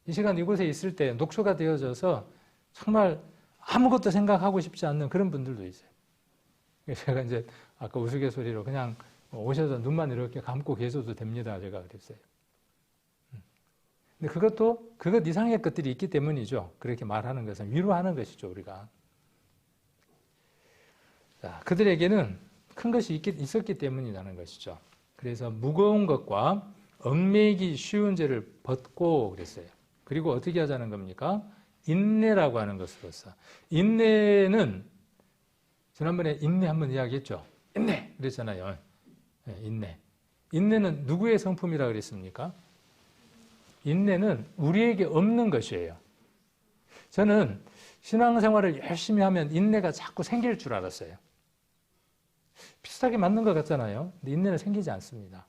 Speaker 1: 이 시간 이곳에 있을 때 녹초가 되어져서 정말 아무것도 생각하고 싶지 않는 그런 분들도 있어요. 제가 이제 아까 우스갯소리로 그냥 오셔서 눈만 이렇게 감고 계셔도 됩니다. 제가 그랬어요. 근데 그것 이상의 것들이 있기 때문이죠. 그렇게 말하는 것은 위로하는 것이죠, 우리가. 자, 그들에게는 큰 것이 있었기 때문이라는 것이죠. 그래서 무거운 것과 얽매이기 쉬운 죄를 벗고 그랬어요. 그리고 어떻게 하자는 겁니까? 인내라고 하는 것으로서. 인내는 지난번에 인내 한번 이야기했죠. 인내! 그랬잖아요. 인내. 인내는 누구의 성품이라 그랬습니까? 인내는 우리에게 없는 것이에요. 저는 신앙생활을 열심히 하면 인내가 자꾸 생길 줄 알았어요. 비슷하게 맞는 것 같잖아요. 근데 인내는 생기지 않습니다.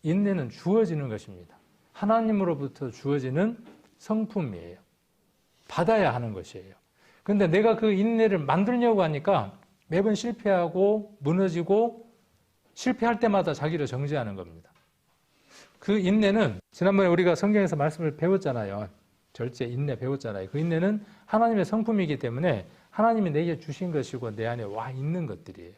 Speaker 1: 인내는 주어지는 것입니다. 하나님으로부터 주어지는 성품이에요. 받아야 하는 것이에요. 그런데 내가 그 인내를 만들려고 하니까 매번 실패하고 무너지고 실패할 때마다 자기를 정죄하는 겁니다. 그 인내는 지난번에 우리가 성경에서 말씀을 배웠잖아요. 절제, 인내 배웠잖아요. 그 인내는 하나님의 성품이기 때문에 하나님이 내게 주신 것이고 내 안에 와 있는 것들이에요.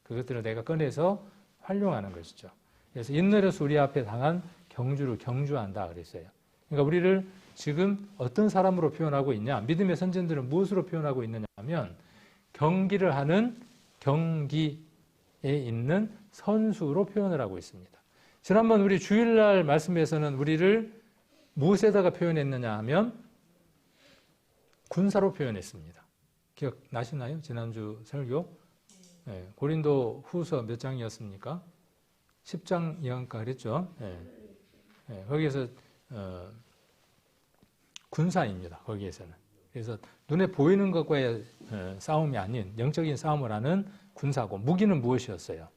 Speaker 1: 그것들을 내가 꺼내서 활용하는 것이죠. 그래서 인내로서 우리 앞에 당한 경주를 경주한다 그랬어요. 그러니까 우리를 지금 어떤 사람으로 표현하고 있냐? 믿음의 선진들은 무엇으로 표현하고 있느냐 하면 경기를 하는 경기에 있는 선수로 표현을 하고 있습니다. 지난번 우리 주일날 말씀에서는 우리를 무엇에다가 표현했느냐 하면 군사로 표현했습니다. 기억나시나요? 지난주 설교? 네, 고린도 후서 몇 장이었습니까? 10장 이하인가 그랬죠? 네. 네, 거기에서 군사입니다. 거기에서는. 그래서 눈에 보이는 것과의 싸움이 아닌 영적인 싸움을 하는 군사고 무기는 무엇이었어요?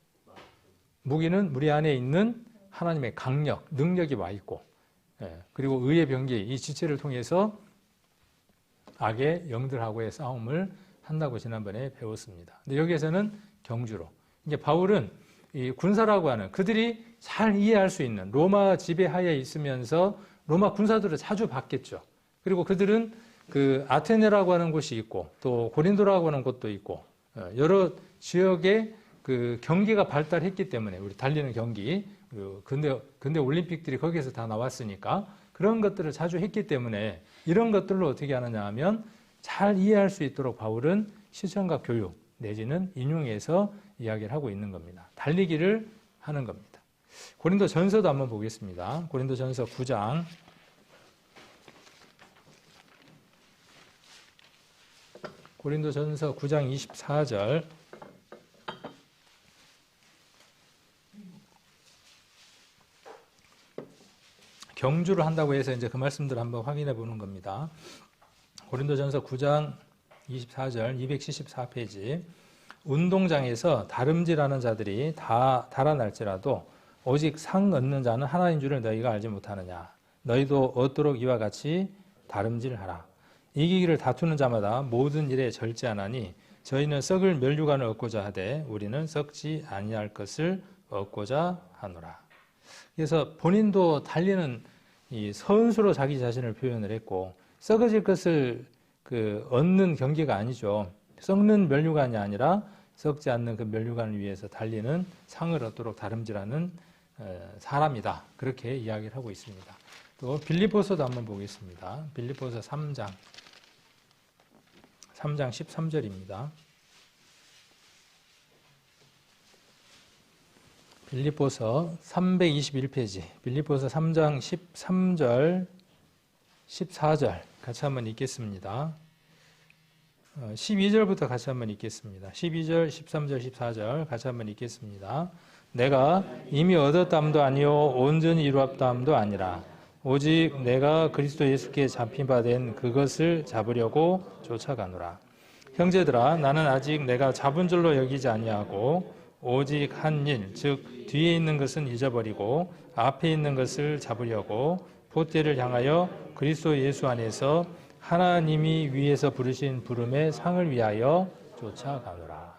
Speaker 1: 무기는 우리 안에 있는 하나님의 강력, 능력이 와 있고 그리고 의의 병기, 이 지체를 통해서 악의 영들하고의 싸움을 한다고 지난번에 배웠습니다. 근데 여기에서는 경주로. 이게 바울은 이 군사라고 하는 그들이 잘 이해할 수 있는 로마 지배하에 있으면서 로마 군사들을 자주 봤겠죠. 그리고 그들은 그 아테네라고 하는 곳이 있고 또 고린도라고 하는 곳도 있고 여러 지역에 그 경기가 발달했기 때문에 우리 달리는 경기, 근대 올림픽들이 거기에서 다 나왔으니까 그런 것들을 자주 했기 때문에 이런 것들로 어떻게 하느냐 하면 잘 이해할 수 있도록 바울은 실천과 교육 내지는 인용해서 이야기를 하고 있는 겁니다. 달리기를 하는 겁니다. 고린도 전서도 한번 보겠습니다. 고린도 전서 9장. 고린도 전서 9장 24절. 경주를 한다고 해서 이제 그 말씀들을 한번 확인해 보는 겁니다. 고린도전서 9장 24절 274페이지. 운동장에서 다름질하는 자들이 다 달아날지라도 오직 상 얻는 자는 하나인 줄을 너희가 알지 못하느냐. 너희도 얻도록 이와 같이 다름질하라. 이기기를 다투는 자마다 모든 일에 절제하나니 저희는 썩을 멸류관을 얻고자 하되 우리는 썩지 아니할 것을 얻고자 하노라. 그래서 본인도 달리는 이 선수로 자기 자신을 표현을 했고, 썩어질 것을 얻는 경기가 아니죠. 썩는 멸류관이 아니라 썩지 않는 그 멸류관을 위해서 달리는 상을 얻도록 다름질하는 사람이다. 그렇게 이야기를 하고 있습니다. 또 빌립보서도 한번 보겠습니다. 빌립보서 3장 13절입니다. 빌립보서 321페이지, 빌립보서 3장 13절, 14절 같이 한번 읽겠습니다. 12절부터 같이 한번 읽겠습니다. 12절, 13절, 14절 같이 한번 읽겠습니다. 내가 이미 얻었담도 아니요 온전히 이루었담도 아니라 오직 내가 그리스도 예수께 잡힌 바 된 그것을 잡으려고 쫓아가노라. 형제들아, 나는 아직 내가 잡은 줄로 여기지 아니하고 오직 한 일, 즉 뒤에 있는 것은 잊어버리고 앞에 있는 것을 잡으려고 봇대를 향하여 그리스도 예수 안에서 하나님이 위에서 부르신 부름의 상을 위하여 쫓아가노라.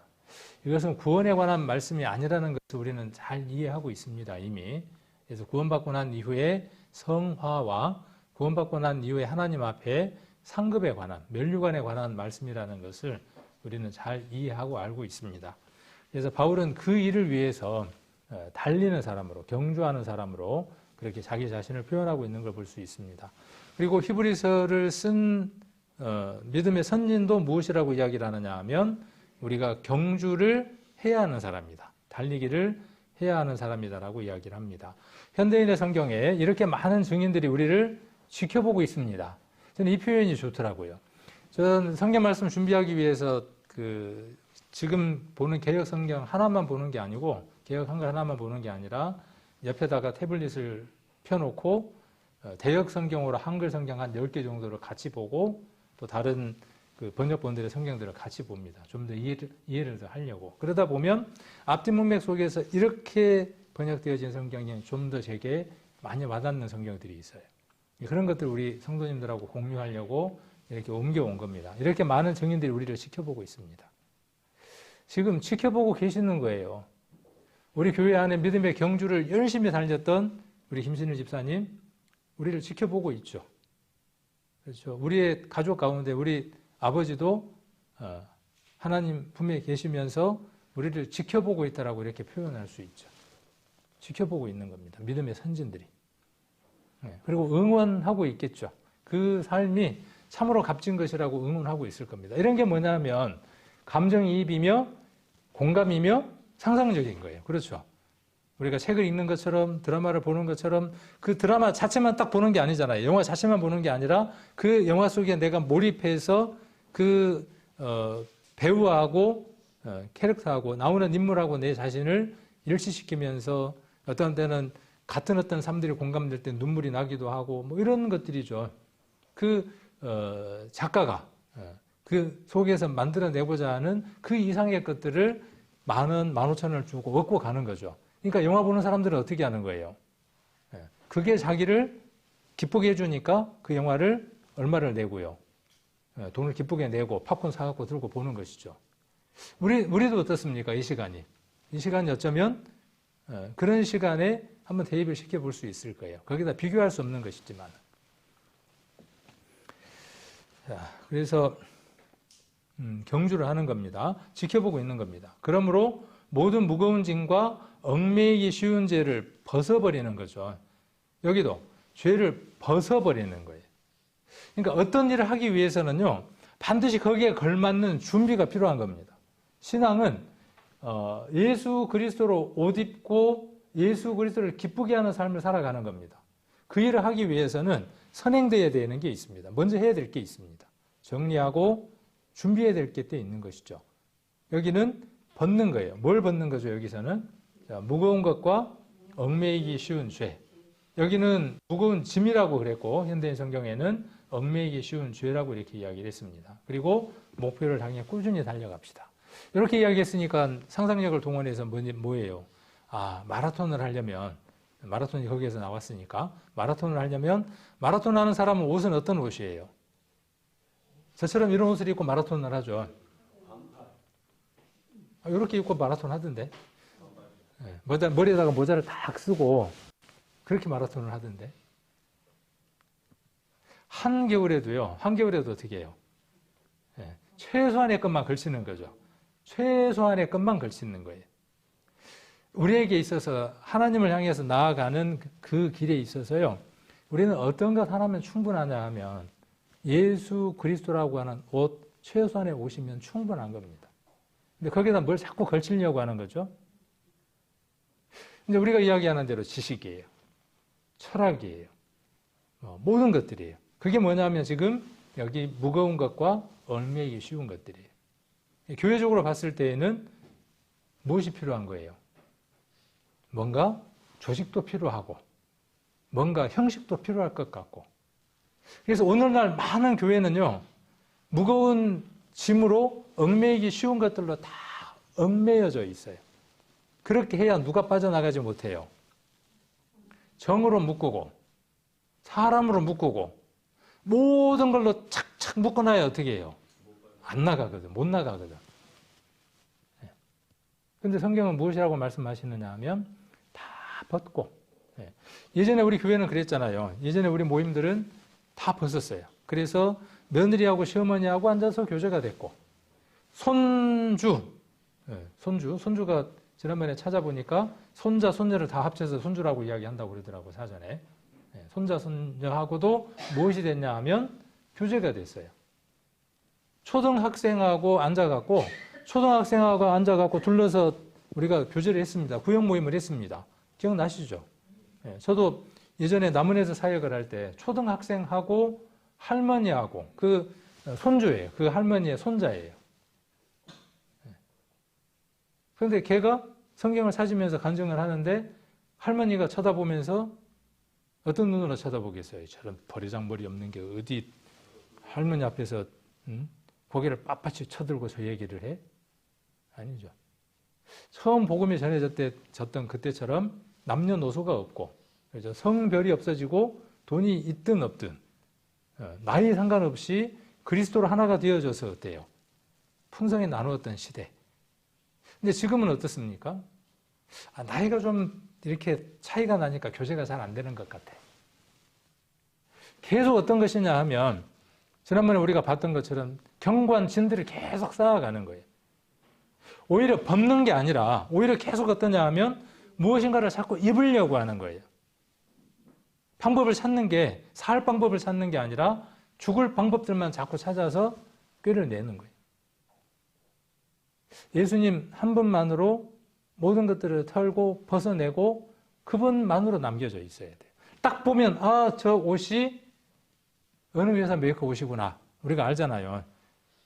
Speaker 1: 이것은 구원에 관한 말씀이 아니라는 것을 우리는 잘 이해하고 있습니다, 이미. 그래서 구원받고 난 이후에 성화와 구원받고 난 이후에 하나님 앞에 상급에 관한, 멸류관에 관한 말씀이라는 것을 우리는 잘 이해하고 알고 있습니다. 그래서 바울은 그 일을 위해서 달리는 사람으로, 경주하는 사람으로 그렇게 자기 자신을 표현하고 있는 걸 볼 수 있습니다. 그리고 히브리서를 쓴 믿음의 선진도 무엇이라고 이야기를 하느냐 하면 우리가 경주를 해야 하는 사람이다. 달리기를 해야 하는 사람이다라고 이야기를 합니다. 현대인의 성경에 이렇게 많은 증인들이 우리를 지켜보고 있습니다. 저는 이 표현이 좋더라고요. 저는 성경 말씀 준비하기 위해서 지금 보는 개역 성경 하나만 보는 게 아니고, 개역 한글 하나만 보는 게 아니라 옆에다가 태블릿을 펴놓고 대역 성경으로 한글 성경 한 10개 정도를 같이 보고 또 다른 번역본들의 성경들을 같이 봅니다. 좀 더 이해를 더 하려고. 그러다 보면 앞뒤 문맥 속에서 이렇게 번역되어진 성경이 좀 더 제게 많이 와닿는 성경들이 있어요. 그런 것들 우리 성도님들하고 공유하려고 이렇게 옮겨온 겁니다. 이렇게 많은 증인들이 우리를 지켜보고 있습니다. 지금 지켜보고 계시는 거예요. 우리 교회 안에 믿음의 경주를 열심히 달렸던 우리 김신일 집사님, 우리를 지켜보고 있죠. 그렇죠. 우리의 가족 가운데 우리 아버지도 하나님 품에 계시면서 우리를 지켜보고 있다라고 이렇게 표현할 수 있죠. 지켜보고 있는 겁니다. 믿음의 선진들이. 그리고 응원하고 있겠죠. 그 삶이 참으로 값진 것이라고 응원하고 있을 겁니다. 이런 게 뭐냐면 감정이입이며 공감이며 상상적인 거예요. 그렇죠. 우리가 책을 읽는 것처럼 드라마를 보는 것처럼 그 드라마 자체만 딱 보는 게 아니잖아요. 영화 자체만 보는 게 아니라 그 영화 속에 내가 몰입해서 그 배우하고 캐릭터하고 나오는 인물하고 내 자신을 일치시키면서 어떤 때는 같은 어떤 삶들이 공감될 때 눈물이 나기도 하고 뭐 이런 것들이죠. 작가가 그 속에서 만들어내고자 하는 그 이상의 것들을 10,000원, 15,000원을 주고 얻고 가는 거죠. 그러니까 영화 보는 사람들은 어떻게 하는 거예요? 그게 자기를 기쁘게 해주니까 그 영화를 얼마를 내고요. 돈을 기쁘게 내고 팝콘 사갖고 들고 보는 것이죠. 우리도 어떻습니까? 이 시간이 어쩌면 그런 시간에 한번 대입을 시켜볼 수 있을 거예요. 거기다 비교할 수 없는 것이지만. 자, 그래서 경주를 하는 겁니다. 지켜보고 있는 겁니다. 그러므로 모든 무거운 짐과 얽매이기 쉬운 죄를 벗어버리는 거죠. 여기도 죄를 벗어버리는 거예요. 그러니까 어떤 일을 하기 위해서는요, 반드시 거기에 걸맞는 준비가 필요한 겁니다. 신앙은 예수 그리스도로 옷 입고 예수 그리스도를 기쁘게 하는 삶을 살아가는 겁니다. 그 일을 하기 위해서는 선행되어야 되는 게 있습니다. 먼저 해야 될 게 있습니다. 정리하고 준비해야 될 게 또 있는 것이죠. 여기는 벗는 거예요. 뭘 벗는 거죠, 여기서는? 자, 무거운 것과 얽매이기 쉬운 죄. 여기는 무거운 짐이라고 그랬고 현대인 성경에는 얽매이기 쉬운 죄라고 이렇게 이야기를 했습니다. 그리고 목표를 향해 꾸준히 달려갑시다. 이렇게 이야기했으니까 상상력을 동원해서 뭐예요? 마라톤을 하려면 마라톤이 거기에서 나왔으니까 마라톤을 하려면 마라톤 하는 사람은 옷은 어떤 옷이에요? 저처럼 이런 옷을 입고 마라톤을 하죠. 이렇게 입고 마라톤 하던데. 머리에다가 모자를 딱 쓰고 그렇게 마라톤을 하던데. 한겨울에도 어떻게 해요? 최소한의 것만 걸치는 거죠. 최소한의 것만 걸치는 거예요. 우리에게 있어서 하나님을 향해서 나아가는 그 길에 있어서요. 우리는 어떤 것 하나면 충분하냐 하면 예수 그리스도라고 하는 옷, 최소한의 옷이면 충분한 겁니다. 근데 거기다 뭘 자꾸 걸치려고 하는 거죠. 이제 우리가 이야기하는 대로 지식이에요. 철학이에요. 모든 것들이에요. 그게 뭐냐면 지금 여기 무거운 것과 얽매이기 쉬운 것들이에요. 교회적으로 봤을 때에는 무엇이 필요한 거예요? 뭔가 조직도 필요하고 뭔가 형식도 필요할 것 같고 그래서 오늘날 많은 교회는요 무거운 짐으로 얽매이기 쉬운 것들로 다 얽매여져 있어요. 그렇게 해야 누가 빠져나가지 못해요. 정으로 묶고 사람으로 묶고 모든 걸로 착착 묶어놔야 어떻게 해요? 안 나가거든. 못 나가거든. 그런데 성경은 무엇이라고 말씀하시느냐 하면 다 벗고 예전에 우리 교회는 그랬잖아요. 예전에 우리 모임들은 다 벗었어요. 그래서 며느리하고 시어머니하고 앉아서 교제가 됐고 손주가 지난번에 찾아보니까 손자, 손녀를 다 합쳐서 손주라고 이야기한다고 그러더라고 사전에. 손자, 손녀하고도 무엇이 됐냐 하면 교제가 됐어요. 초등학생하고 앉아갖고 둘러서 우리가 교제를 했습니다. 구역 모임을 했습니다. 기억나시죠? 저도 예전에 남원에서 사역을 할 때 초등학생하고 할머니하고 그 손주예요. 그 할머니의 손자예요. 그런데 걔가 성경을 찾으면서 간증을 하는데 할머니가 쳐다보면서 어떤 눈으로 쳐다보겠어요? 저런 버리장머리 없는 게 어디 할머니 앞에서 고개를 빳빳이 쳐들고 저 얘기를 해? 아니죠. 처음 복음이 전해졌던 그때처럼 남녀노소가 없고 그렇죠? 성별이 없어지고 돈이 있든 없든 나이 상관없이 그리스도로 하나가 되어져서 어때요? 풍성히 나누었던 시대. 근데 지금은 어떻습니까? 나이가 좀 이렇게 차이가 나니까 교제가 잘 안 되는 것 같아. 계속 어떤 것이냐 하면 지난번에 우리가 봤던 것처럼 경관진들을 계속 쌓아가는 거예요. 오히려 벗는 게 아니라 오히려 계속 어떠냐 하면 무엇인가를 자꾸 입으려고 하는 거예요. 방법을 찾는 게 살 방법을 찾는 게 아니라 죽을 방법들만 자꾸 찾아서 꾀를 내는 거예요. 예수님 한 분만으로 모든 것들을 털고 벗어내고 그분만으로 남겨져 있어야 돼요. 딱 보면 저 옷이 어느 회사 메이커 옷이구나. 우리가 알잖아요.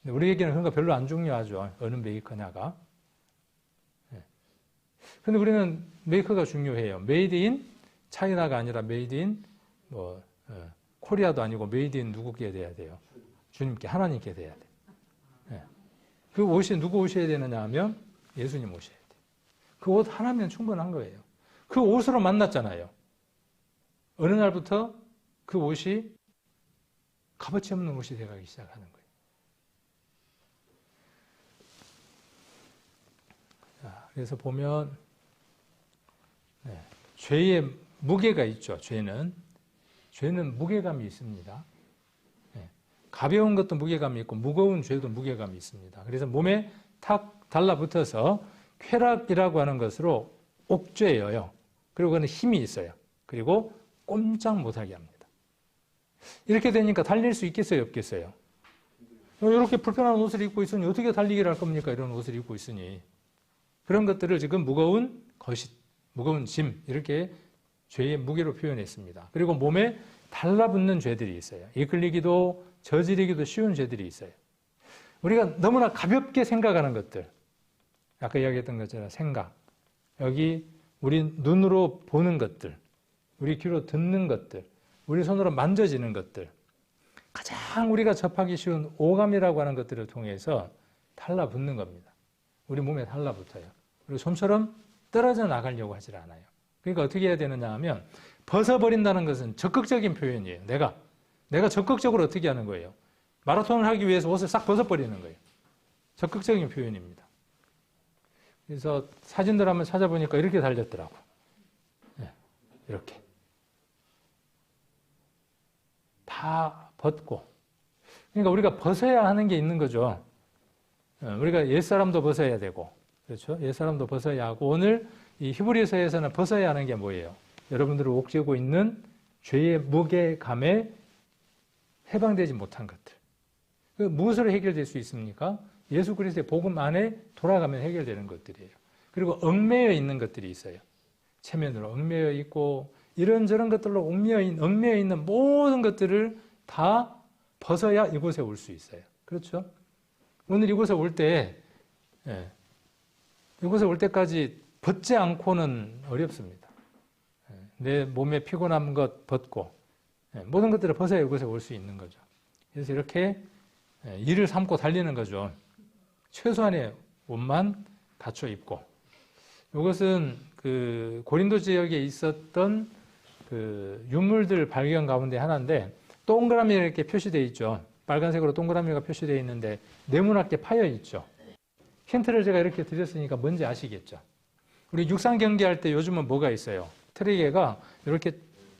Speaker 1: 근데 우리에게는 그런 거 별로 안 중요하죠. 어느 메이커냐가. 근데 우리는 메이커가 중요해요. 메이드 인 차이나가 아니라 메이드 인 코리아도 아니고 메이드 인 누구께 돼야 돼요? 주님께, 하나님께 돼야 돼요. 그 옷이 누구 옷이어야 되느냐 하면 예수님 옷이어야 돼요. 그 옷 하나면 충분한 거예요. 그 옷으로 만났잖아요. 어느 날부터 그 옷이 값어치 없는 옷이 돼가기 시작하는 거예요. 자, 그래서 보면 죄의 무게가 있죠. 죄는 무게감이 있습니다. 가벼운 것도 무게감이 있고 무거운 죄도 무게감이 있습니다. 그래서 몸에 탁 달라붙어서 쾌락이라고 하는 것으로 옥죄여요. 그리고 그는 힘이 있어요. 그리고 꼼짝 못하게 합니다. 이렇게 되니까 달릴 수 있겠어요? 없겠어요? 이렇게 불편한 옷을 입고 있으니 어떻게 달리기를 할 겁니까? 이런 옷을 입고 있으니. 그런 것들을 지금 무거운 짐 이렇게 죄의 무게로 표현했습니다. 그리고 몸에 달라붙는 죄들이 있어요. 이끌리기도 저지르기도 쉬운 죄들이 있어요. 우리가 너무나 가볍게 생각하는 것들, 아까 이야기했던 것처럼 생각, 여기 우리 눈으로 보는 것들, 우리 귀로 듣는 것들, 우리 손으로 만져지는 것들, 가장 우리가 접하기 쉬운 오감이라고 하는 것들을 통해서 달라붙는 겁니다. 우리 몸에 달라붙어요. 그리고 좀처럼 떨어져 나가려고 하질 않아요. 그러니까 어떻게 해야 되느냐 하면 벗어버린다는 것은 적극적인 표현이에요. 내가 적극적으로 어떻게 하는 거예요? 마라톤을 하기 위해서 옷을 싹 벗어버리는 거예요. 적극적인 표현입니다. 그래서 사진들 한번 찾아보니까 이렇게 달렸더라고요. 네, 이렇게. 다 벗고. 그러니까 우리가 벗어야 하는 게 있는 거죠. 우리가 옛사람도 벗어야 되고, 그렇죠? 옛사람도 벗어야 하고, 오늘 이 히브리서에서는 벗어야 하는 게 뭐예요? 여러분들을 옥죄고 있는 죄의 무게감에 해방되지 못한 것들. 그 무엇으로 해결될 수 있습니까? 예수 그리스도의 복음 안에 돌아가면 해결되는 것들이에요. 그리고 얽매여 있는 것들이 있어요. 체면으로 얽매여 있고 이런저런 것들로 얽매여 있는 모든 것들을 다 벗어야 이곳에 올 수 있어요. 그렇죠? 오늘 이곳에 올 때까지 벗지 않고는 어렵습니다. 내 몸에 피곤한 것 벗고 모든 것들을 벗어야 이곳에 올 수 있는 거죠. 그래서 이렇게 이를 삼고 달리는 거죠. 최소한의 옷만 갖춰 입고. 이것은 그 고린도 지역에 있었던 그 유물들 발견 가운데 하나인데 동그라미 이렇게 표시되어 있죠. 빨간색으로 동그라미가 표시되어 있는데 네모나게 파여 있죠. 힌트를 제가 이렇게 드렸으니까 뭔지 아시겠죠. 우리 육상 경기할 때 요즘은 뭐가 있어요? 트랙에가 이렇게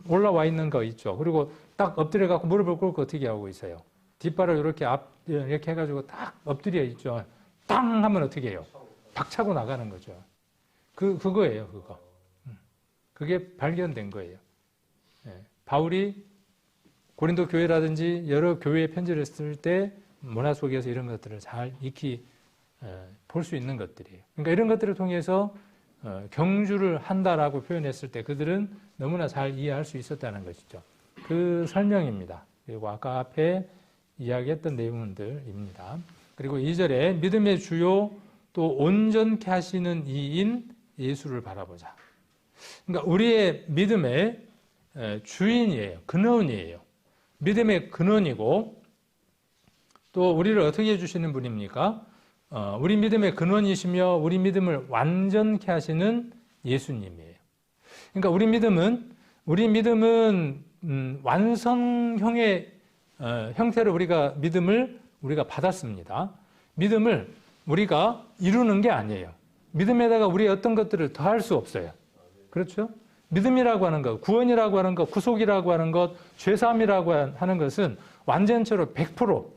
Speaker 1: 올라와 있는 거 있죠. 그리고 딱 엎드려 갖고 무릎을 꿇고 어떻게 하고 있어요? 뒷발을 이렇게 해가지고 딱 엎드려 있죠. 땅 하면 어떻게 해요? 박차고 나가는 거죠. 그거예요, 그거. 그게 발견된 거예요. 바울이 고린도 교회라든지 여러 교회에 편지를 쓸 때 문화 속에서 이런 것들을 잘 익히 볼 수 있는 것들이에요. 그러니까 이런 것들을 통해서 경주를 한다라고 표현했을 때 그들은 너무나 잘 이해할 수 있었다는 것이죠. 그 설명입니다. 그리고 아까 앞에 이야기했던 내용들입니다. 그리고 2절에 믿음의 주요 또 온전케 하시는 이인 예수를 바라보자. 그러니까 우리의 믿음의 주인이에요. 근원이에요. 믿음의 근원이고 또 우리를 어떻게 해주시는 분입니까? 우리 믿음의 근원이시며 우리 믿음을 완전케 하시는 예수님이에요. 그러니까 우리 믿음은 완성형의 형태로 믿음을 우리가 받았습니다. 믿음을 우리가 이루는 게 아니에요. 믿음에다가 우리 어떤 것들을 더할 수 없어요. 그렇죠? 믿음이라고 하는 것, 구원이라고 하는 것, 구속이라고 하는 것, 죄사함이라고 하는 것은 완전체로 100%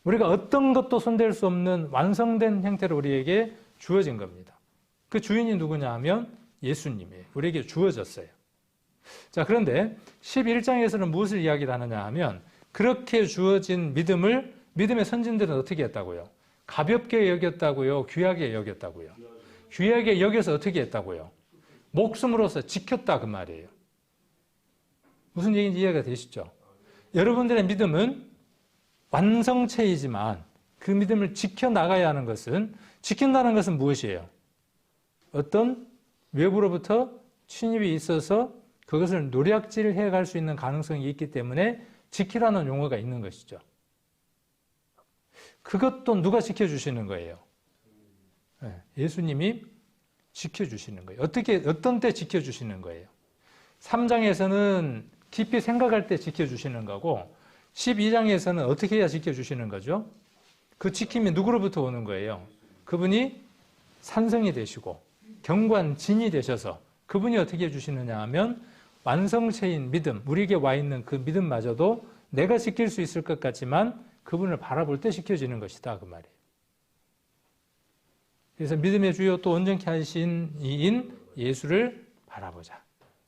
Speaker 1: 우리가 어떤 것도 손댈 수 없는 완성된 형태로 우리에게 주어진 겁니다. 그 주인이 누구냐 하면 예수님이에요. 우리에게 주어졌어요. 자, 그런데 11장에서는 무엇을 이야기를 하느냐 하면 그렇게 주어진 믿음의 선진들은 어떻게 했다고요? 가볍게 여겼다고요? 귀하게 여겼다고요? 귀하게 여겨서 어떻게 했다고요? 목숨으로서 지켰다 그 말이에요. 무슨 얘기인지 이해가 되시죠? 여러분들의 믿음은 완성체이지만 그 믿음을 지켜나가야 하는 것은 지킨다는 것은 무엇이에요? 어떤 외부로부터 침입이 있어서 그것을 노략질해 갈 수 있는 가능성이 있기 때문에 지키라는 용어가 있는 것이죠. 그것도 누가 지켜주시는 거예요? 예수님이 지켜주시는 거예요. 어떤 때 지켜주시는 거예요? 3장에서는 깊이 생각할 때 지켜주시는 거고 12장에서는 어떻게 해야 지켜주시는 거죠? 그 지킴이 누구로부터 오는 거예요? 그분이 산성이 되시고 경관진이 되셔서 그분이 어떻게 해주시느냐 하면 완성체인 믿음, 우리에게 와 있는 그 믿음마저도 내가 지킬 수 있을 것 같지만 그분을 바라볼 때 지켜지는 것이다 그 말이에요. 그래서 믿음의 주요 또 온전케 하신 이인 예수를 바라보자.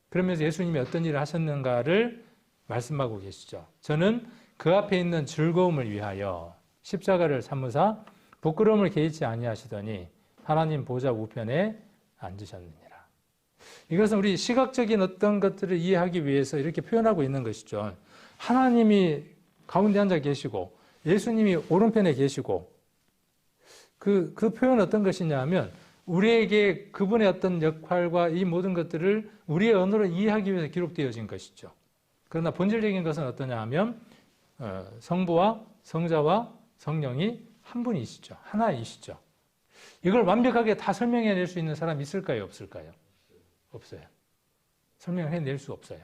Speaker 1: 그러면서 예수님이 어떤 일을 하셨는가를 말씀하고 계시죠. 저는 그 앞에 있는 즐거움을 위하여 십자가를 삼으사 부끄러움을 개의치 아니하시더니 하나님 보좌 우편에 앉으셨느니라. 이것은 우리 시각적인 어떤 것들을 이해하기 위해서 이렇게 표현하고 있는 것이죠. 하나님이 가운데 앉아 계시고 예수님이 오른편에 계시고 그 표현은 어떤 것이냐 하면 우리에게 그분의 어떤 역할과 이 모든 것들을 우리의 언어로 이해하기 위해서 기록되어진 것이죠. 그러나 본질적인 것은 어떠냐 하면 성부와 성자와 성령이 한 분이시죠. 하나이시죠. 이걸 완벽하게 다 설명해낼 수 있는 사람이 있을까요? 없을까요? 없어요. 설명해낼 수 없어요.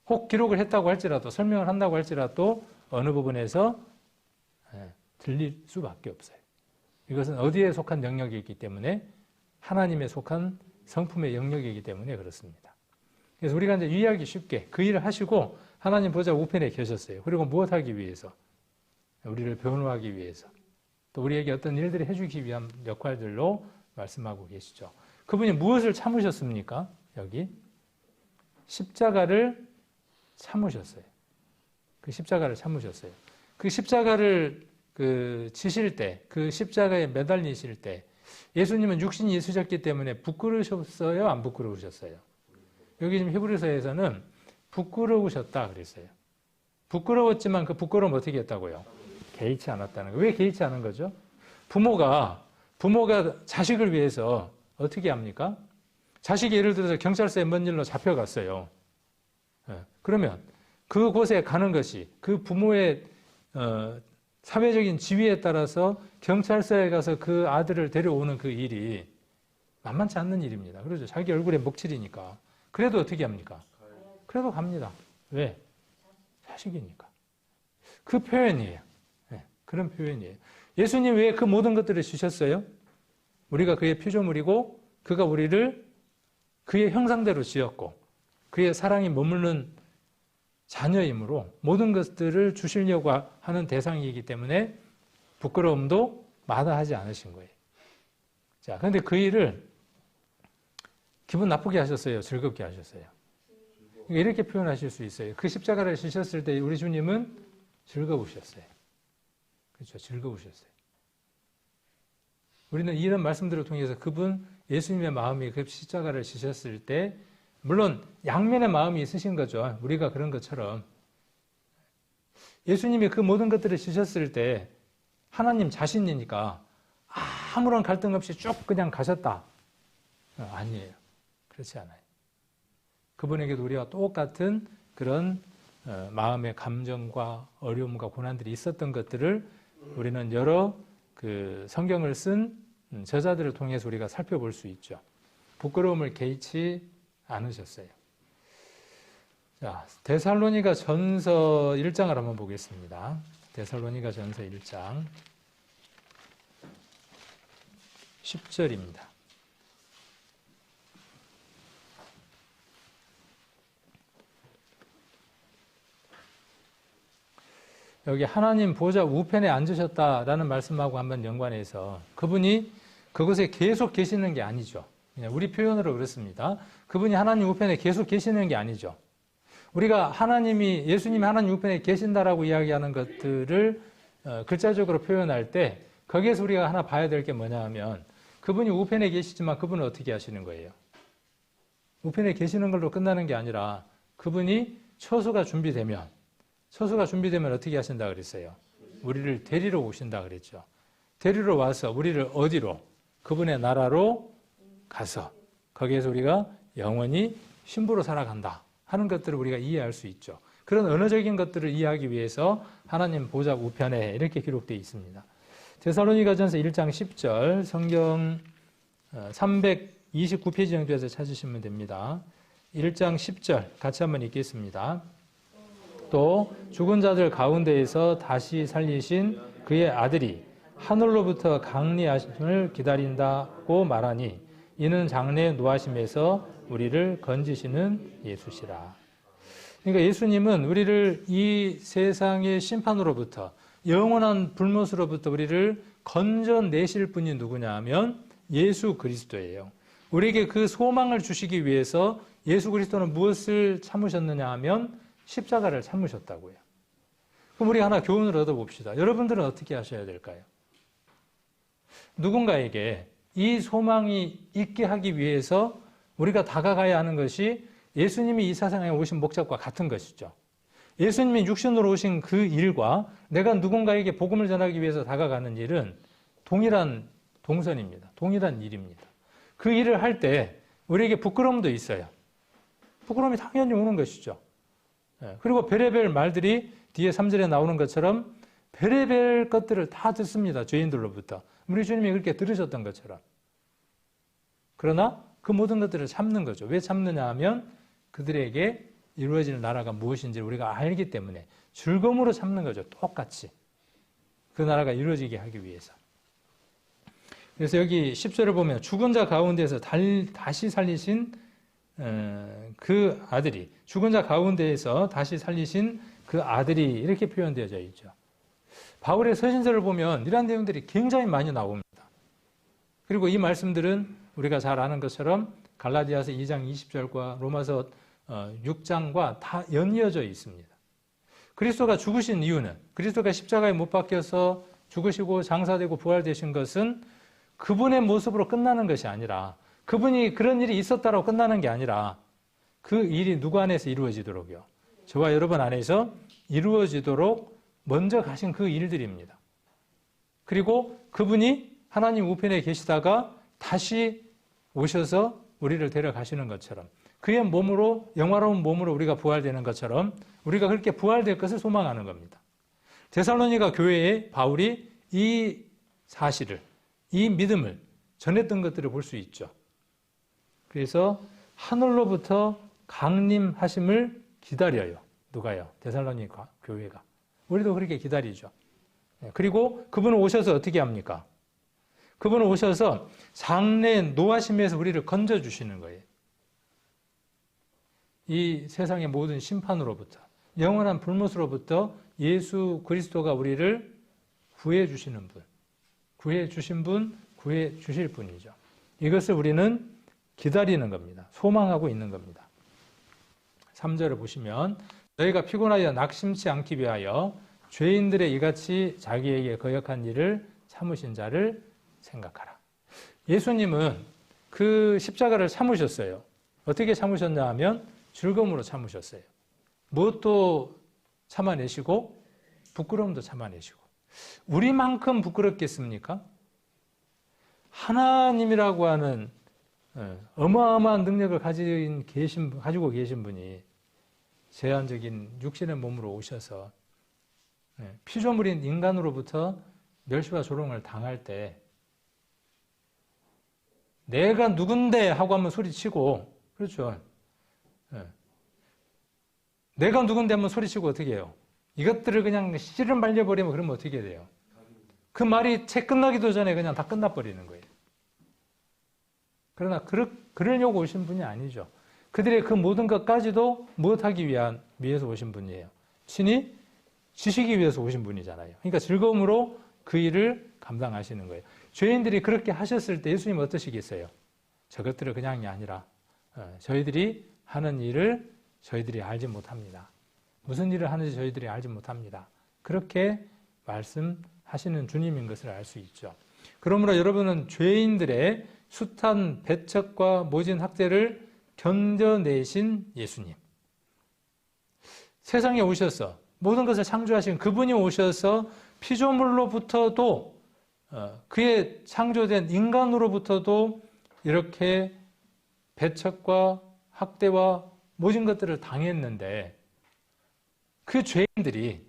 Speaker 1: 혹 기록을 했다고 할지라도, 설명을 한다고 할지라도 어느 부분에서 들릴 수밖에 없어요. 이것은 어디에 속한 영역이기 때문에 하나님에 속한 성품의 영역이기 때문에 그렇습니다. 그래서 우리가 이제 이해하기 쉽게 그 일을 하시고 하나님 보좌 우편에 계셨어요. 그리고 무엇하기 위해서? 우리를 변호하기 위해서. 또 우리에게 어떤 일들을 해주기 위한 역할들로 말씀하고 계시죠. 그분이 무엇을 참으셨습니까? 여기 십자가를 참으셨어요. 그 십자가를 참으셨어요. 그 십자가를 지실 때, 그 십자가에 매달리실 때 예수님은 육신이 있으셨기 때문에 부끄러우셨어요? 안 부끄러우셨어요? 여기 지금 히브리서에서는 부끄러우셨다 그랬어요. 부끄러웠지만 그 부끄러움 어떻게 했다고요? 개의치 않았다는 거예요. 왜 개의치 않은 거죠? 부모가 자식을 위해서 어떻게 합니까? 자식이 예를 들어서 경찰서에 먼 일로 잡혀갔어요. 그러면 그곳에 가는 것이 그 부모의 사회적인 지위에 따라서 경찰서에 가서 그 아들을 데려오는 그 일이 만만치 않는 일입니다. 그렇죠? 자기 얼굴에 먹칠이니까. 그래도 어떻게 합니까? 그래도 갑니다. 왜? 자식이니까. 그 표현이에요. 그런 표현이에요. 예수님 왜 그 모든 것들을 주셨어요? 우리가 그의 피조물이고 그가 우리를 그의 형상대로 지었고 그의 사랑이 머무르는 자녀이므로 모든 것들을 주시려고 하는 대상이기 때문에 부끄러움도 마다하지 않으신 거예요. 자, 그런데 그 일을 기분 나쁘게 하셨어요? 즐겁게 하셨어요? 이렇게 표현하실 수 있어요. 그 십자가를 지셨을 때 우리 주님은 즐거우셨어요. 그렇죠. 즐거우셨어요. 우리는 이런 말씀들을 통해서 그분 예수님의 마음이 그 십자가를 지셨을 때 물론 양면의 마음이 있으신 거죠. 우리가 그런 것처럼 예수님이 그 모든 것들을 지셨을 때 하나님 자신이니까 아무런 갈등 없이 쭉 그냥 가셨다. 아니에요. 그렇지 않아요. 그분에게도 우리와 똑같은 그런 마음의 감정과 어려움과 고난들이 있었던 것들을 우리는 여러 그 성경을 쓴 저자들을 통해서 우리가 살펴볼 수 있죠. 부끄러움을 개의치 않으셨어요. 자, 데살로니가 전서 1장을 한번 보겠습니다. 데살로니가 전서 1장 10절입니다. 여기 하나님 보좌 우편에 앉으셨다라는 말씀하고 한번 연관해서 그분이 그곳에 계속 계시는 게 아니죠. 그냥 우리 표현으로 그렇습니다. 그분이 하나님 우편에 계속 계시는 게 아니죠. 우리가 예수님이 하나님 우편에 계신다라고 이야기하는 것들을 글자적으로 표현할 때 거기에서 우리가 하나 봐야 될 게 뭐냐 하면 그분이 우편에 계시지만 그분은 어떻게 하시는 거예요? 우편에 계시는 걸로 끝나는 게 아니라 그분이 처소가 준비되면 어떻게 하신다 그랬어요? 우리를 데리러 오신다 그랬죠. 데리러 와서 우리를 어디로? 그분의 나라로 가서 거기에서 우리가 영원히 신부로 살아간다 하는 것들을 우리가 이해할 수 있죠. 그런 언어적인 것들을 이해하기 위해서 하나님 보좌 우편에 이렇게 기록되어 있습니다. 데살로니가전서 1장 10절 성경 329페이지 정도에서 찾으시면 됩니다. 1장 10절 같이 한번 읽겠습니다. 또 죽은 자들 가운데에서 다시 살리신 그의 아들이 하늘로부터 강리하심을 기다린다고 말하니 이는 장래 노하심에서 우리를 건지시는 예수시라. 그러니까 예수님은 우리를 이 세상의 심판으로부터 영원한 불못으로부터 우리를 건져내실 분이 누구냐 하면 예수 그리스도예요. 우리에게 그 소망을 주시기 위해서 예수 그리스도는 무엇을 참으셨느냐 하면 십자가를 참으셨다고요. 그럼 우리 하나 교훈을 얻어봅시다. 여러분들은 어떻게 하셔야 될까요? 누군가에게 이 소망이 있게 하기 위해서 우리가 다가가야 하는 것이 예수님이 이 세상에 오신 목적과 같은 것이죠. 예수님이 육신으로 오신 그 일과 내가 누군가에게 복음을 전하기 위해서 다가가는 일은 동일한 동선입니다. 동일한 일입니다. 그 일을 할 때 우리에게 부끄러움도 있어요. 부끄러움이 당연히 오는 것이죠. 그리고 별의별 말들이 뒤에 3절에 나오는 것처럼 별의별 것들을 다 듣습니다. 죄인들로부터. 우리 주님이 그렇게 들으셨던 것처럼. 그러나 그 모든 것들을 참는 거죠. 왜 참느냐 하면 그들에게 이루어질 나라가 무엇인지 우리가 알기 때문에 즐거움으로 참는 거죠. 똑같이. 그 나라가 이루어지게 하기 위해서. 그래서 여기 10절을 보면 죽은 자 가운데에서 다시 살리신 그 아들이, 죽은 자 가운데에서 다시 살리신 그 아들이 이렇게 표현되어져 있죠. 바울의 서신서를 보면 이러한 내용들이 굉장히 많이 나옵니다. 그리고 이 말씀들은 우리가 잘 아는 것처럼 갈라디아서 2장 20절과 로마서 6장과 다 연이어져 있습니다. 그리스도가 죽으신 이유는, 그리스도가 십자가에 못 박혀서 죽으시고 장사되고 부활되신 것은 그분의 모습으로 끝나는 것이 아니라, 그분이 그런 일이 있었다고 끝나는 게 아니라 그 일이 누구 안에서 이루어지도록요, 저와 여러분 안에서 이루어지도록 먼저 가신 그 일들입니다. 그리고 그분이 하나님 우편에 계시다가 다시 오셔서 우리를 데려가시는 것처럼, 그의 몸으로, 영화로운 몸으로 우리가 부활되는 것처럼 우리가 그렇게 부활될 것을 소망하는 겁니다. 데살로니가 교회에 바울이 이 사실을, 이 믿음을 전했던 것들을 볼 수 있죠. 그래서 하늘로부터 강림하심을 기다려요. 누가요? 데살로니가 교회가. 우리도 그렇게 기다리죠. 그리고 그분은 오셔서 어떻게 합니까? 그분은 오셔서 장래 노하심에서 우리를 건져주시는 거예요. 이 세상의 모든 심판으로부터, 영원한 불못으로부터 예수 그리스도가 우리를 구해 주시는 분, 구해 주신 분, 구해 주실 분이죠. 이것을 우리는 기다리는 겁니다. 소망하고 있는 겁니다. 3절을 보시면 너희가 피곤하여 낙심치 않기 위하여 죄인들의 이같이 자기에게 거역한 일을 참으신 자를 생각하라. 예수님은 그 십자가를 참으셨어요. 어떻게 참으셨냐 하면 즐거움으로 참으셨어요. 무엇도 참아내시고 부끄러움도 참아내시고. 우리만큼 부끄럽겠습니까? 하나님이라고 하는 어마어마한 능력을 가지고 계신 분이 제한적인 육신의 몸으로 오셔서 피조물인 인간으로부터 멸시와 조롱을 당할 때 내가 누군데 하고 한번 소리치고, 그렇죠. 내가 누군데 한번 소리치고 어떻게 해요? 이것들을 그냥 씨를 말려버리면 그러면 어떻게 돼요? 그 말이 채 끝나기도 전에 그냥 다 끝나버리는 거예요. 그러나 그러려고 오신 분이 아니죠. 그들의 그 모든 것까지도 무엇하기 위해서 오신 분이에요. 친히 지시기 위해서 오신 분이잖아요. 그러니까 즐거움으로 그 일을 감당하시는 거예요. 죄인들이 그렇게 하셨을 때 예수님 어떠시겠어요? 저것들을 그냥이 아니라 저희들이 하는 일을 저희들이 알지 못합니다. 무슨 일을 하는지 저희들이 알지 못합니다. 그렇게 말씀하시는 주님인 것을 알 수 있죠. 그러므로 여러분은 죄인들의 숱한 배척과 모진 학대를 견뎌내신 예수님, 세상에 오셔서 모든 것을 창조하신 그분이 오셔서 피조물로부터도 그의 창조된 인간으로부터도 이렇게 배척과 학대와 모진 것들을 당했는데 그 죄인들의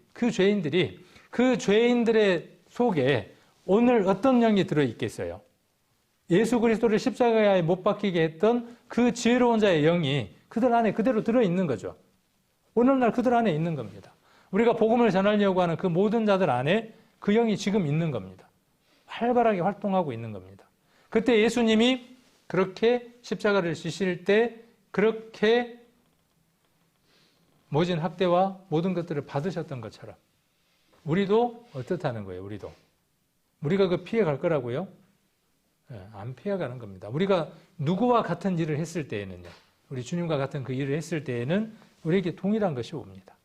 Speaker 1: 속에 오늘 어떤 영이 들어있겠어요? 예수 그리스도를 십자가에 못 박히게 했던 그 지혜로운 자의 영이 그들 안에 그대로 들어있는 거죠. 오늘날 그들 안에 있는 겁니다. 우리가 복음을 전하려고 하는 그 모든 자들 안에 그 영이 지금 있는 겁니다. 활발하게 활동하고 있는 겁니다. 그때 예수님이 그렇게 십자가를 지실 때 그렇게 모진 학대와 모든 것들을 받으셨던 것처럼 우리도 어떻다는 거예요. 우리가 그 피해갈 거라고요? 안 피해가는 겁니다. 우리가 누구와 같은 일을 했을 때에는요, 우리 주님과 같은 그 일을 했을 때에는 우리에게 동일한 것이 옵니다.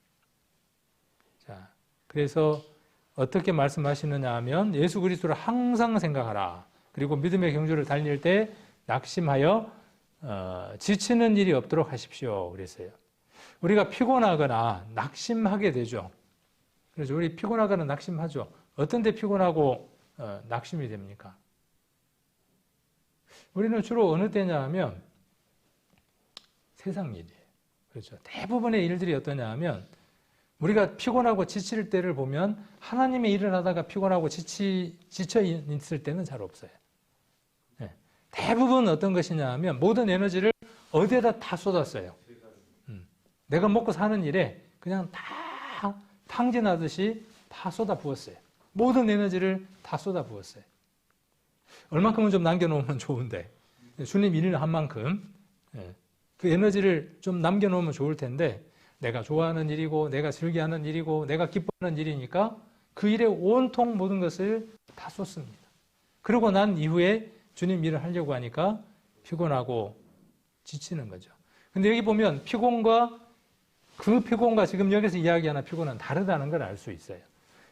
Speaker 1: 자, 그래서 어떻게 말씀하시느냐 하면 예수 그리스도를 항상 생각하라. 그리고 믿음의 경주를 달릴 때 낙심하여 지치는 일이 없도록 하십시오. 그랬어요. 우리가 피곤하거나 낙심하게 되죠. 그래서 우리 피곤하거나 낙심하죠. 어떤 데 피곤하고 낙심이 됩니까? 우리는 주로 어느 때냐 하면 세상 일이에요. 그렇죠. 대부분의 일들이 어떠냐 하면 우리가 피곤하고 지칠 때를 보면 하나님의 일을 하다가 피곤하고 지쳐 있을 때는 잘 없어요. 네. 대부분 어떤 것이냐 하면 모든 에너지를 어디에다 다 쏟았어요. 내가 먹고 사는 일에 그냥 다 탕진하듯이 다 쏟아 부었어요. 모든 에너지를 다 쏟아 부었어요. 얼만큼은 좀 남겨놓으면 좋은데 주님 일을 한 만큼 그 에너지를 좀 남겨놓으면 좋을 텐데 내가 좋아하는 일이고 내가 즐겨하는 일이고 내가 기뻐하는 일이니까 그 일에 온통 모든 것을 다 쏟습니다. 그러고 난 이후에 주님 일을 하려고 하니까 피곤하고 지치는 거죠. 근데 여기 보면 그 피곤과 지금 여기서 이야기하는 피곤은 다르다는 걸 알 수 있어요.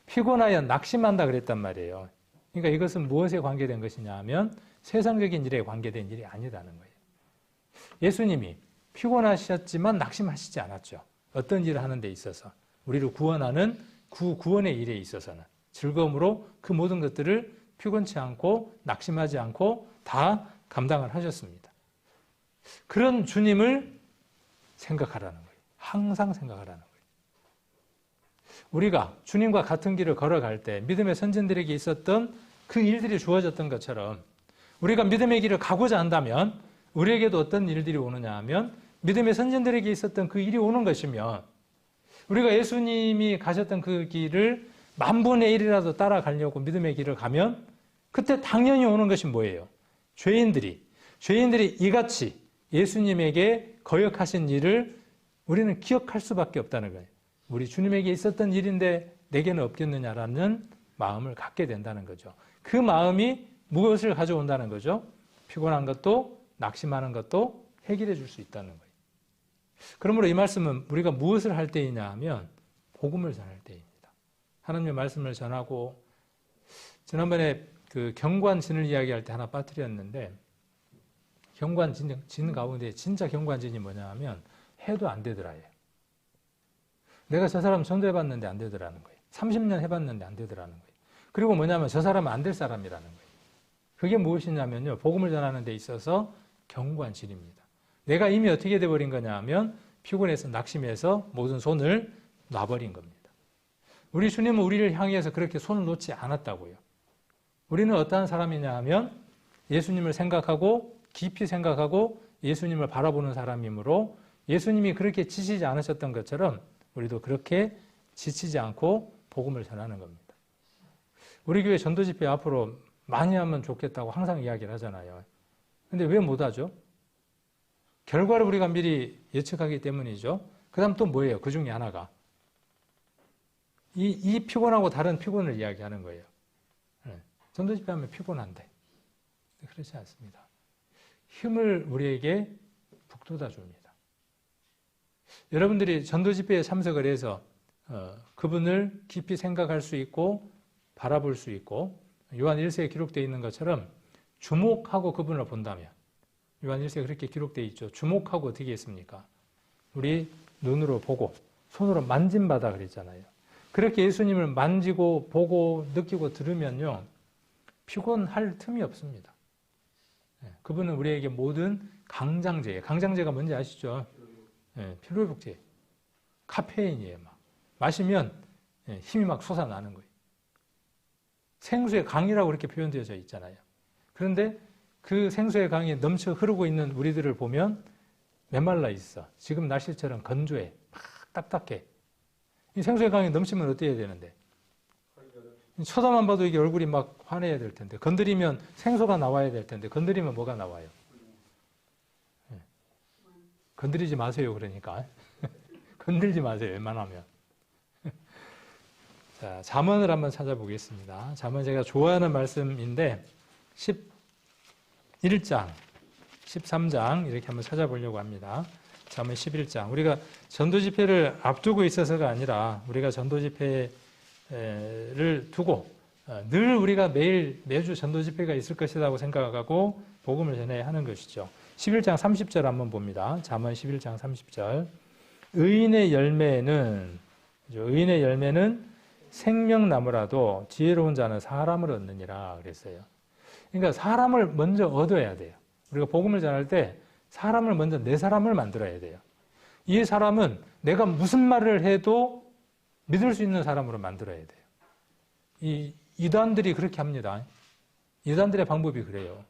Speaker 1: 피곤하여 낙심한다 그랬단 말이에요. 그러니까 이것은 무엇에 관계된 것이냐 하면 세상적인 일에 관계된 일이 아니다는 거예요. 예수님이 피곤하셨지만 낙심하시지 않았죠. 어떤 일을 하는 데 있어서 우리를 구원하는 구원의 일에 있어서는 즐거움으로 그 모든 것들을 피곤치 않고 낙심하지 않고 다 감당을 하셨습니다. 그런 주님을 생각하라는 거예요. 항상 생각하라는 거예요. 우리가 주님과 같은 길을 걸어갈 때 믿음의 선진들에게 있었던 그 일들이 주어졌던 것처럼 우리가 믿음의 길을 가고자 한다면 우리에게도 어떤 일들이 오느냐 하면 믿음의 선진들에게 있었던 그 일이 오는 것이면 우리가 예수님이 가셨던 그 길을 10,000분의 1이라도 따라가려고 믿음의 길을 가면 그때 당연히 오는 것이 뭐예요? 죄인들이 이같이 예수님에게 거역하신 일을 우리는 기억할 수밖에 없다는 거예요. 우리 주님에게 있었던 일인데 내게는 없겠느냐라는 마음을 갖게 된다는 거죠. 그 마음이 무엇을 가져온다는 거죠? 피곤한 것도 낙심하는 것도 해결해 줄 수 있다는 거예요. 그러므로 이 말씀은 우리가 무엇을 할 때이냐 하면 복음을 전할 때입니다. 하나님의 말씀을 전하고 지난번에 그 경관진을 이야기할 때 하나 빠뜨렸는데 경관진 가운데 진짜 경관진이 뭐냐 하면 해도 안 되더라예요. 내가 저 사람 전도해봤는데 안 되더라는 거예요. 30년 해봤는데 안 되더라는 거예요. 그리고 뭐냐면 저 사람은 안 될 사람이라는 거예요. 그게 무엇이냐면요. 복음을 전하는 데 있어서 경관진입니다. 내가 이미 어떻게 돼버린 거냐 하면 피곤해서 낙심해서 모든 손을 놔버린 겁니다. 우리 주님은 우리를 향해서 그렇게 손을 놓지 않았다고요. 우리는 어떠한 사람이냐 하면 예수님을 생각하고 깊이 생각하고 예수님을 바라보는 사람이므로 예수님이 그렇게 지치지 않으셨던 것처럼 우리도 그렇게 지치지 않고 복음을 전하는 겁니다. 우리 교회 전도 집회 앞으로 많이 하면 좋겠다고 항상 이야기를 하잖아요. 근데 왜 못하죠? 결과를 우리가 미리 예측하기 때문이죠. 그 다음 또 뭐예요? 그 중에 하나가 이 피곤하고 다른 피곤을 이야기하는 거예요. 전도 집회 하면 피곤한데 그렇지 않습니다. 힘을 우리에게 북돋아 줍니다. 여러분들이 전도 집회에 참석을 해서 그분을 깊이 생각할 수 있고 바라볼 수 있고 요한 1세에 기록되어 있는 것처럼 주목하고 그분을 본다면 요한 1세에 그렇게 기록되어 있죠. 주목하고 어떻게 했습니까? 우리 눈으로 보고 손으로 만짐받아 그랬잖아요. 그렇게 예수님을 만지고 보고 느끼고 들으면요. 피곤할 틈이 없습니다. 그분은 우리에게 모든 강장제예요. 강장제가 뭔지 아시죠? 피로회복제. 카페인이에요. 마시면 힘이 막 솟아나는 거예요. 생수의 강이라고 그렇게 표현되어져 있잖아요. 그런데 그 생수의 강이 넘쳐 흐르고 있는 우리들을 보면 메말라 있어. 지금 날씨처럼 건조해. 막 딱딱해. 이 생수의 강이 넘치면 어떻게 해야 되는데? 쳐다만 봐도 이게 얼굴이 막 환해야 될 텐데. 건드리면 생수가 나와야 될 텐데. 건드리면 뭐가 나와요? 건드리지 마세요. 그러니까. 건들지 마세요. 웬만하면. 자, 잠언을 한번 찾아보겠습니다. 잠언 제가 좋아하는 말씀인데 11장, 13장 이렇게 한번 찾아보려고 합니다. 잠언 11장. 우리가 전도 집회를 앞두고 있어서가 아니라 우리가 전도 집회를 두고 늘 우리가 매주 전도 집회가 있을 것이라고 생각하고 복음을 전해야 하는 것이죠. 11장 30절 한번 봅니다. 잠언 11장 30절. 의인의 열매는 생명나무라도 지혜로운 자는 사람을 얻느니라 그랬어요. 그러니까 사람을 먼저 얻어야 돼요. 우리가 복음을 전할 때 사람을 먼저 내 사람을 만들어야 돼요. 이 사람은 내가 무슨 말을 해도 믿을 수 있는 사람으로 만들어야 돼요. 이 이단들이 그렇게 합니다. 이단들의 방법이 그래요.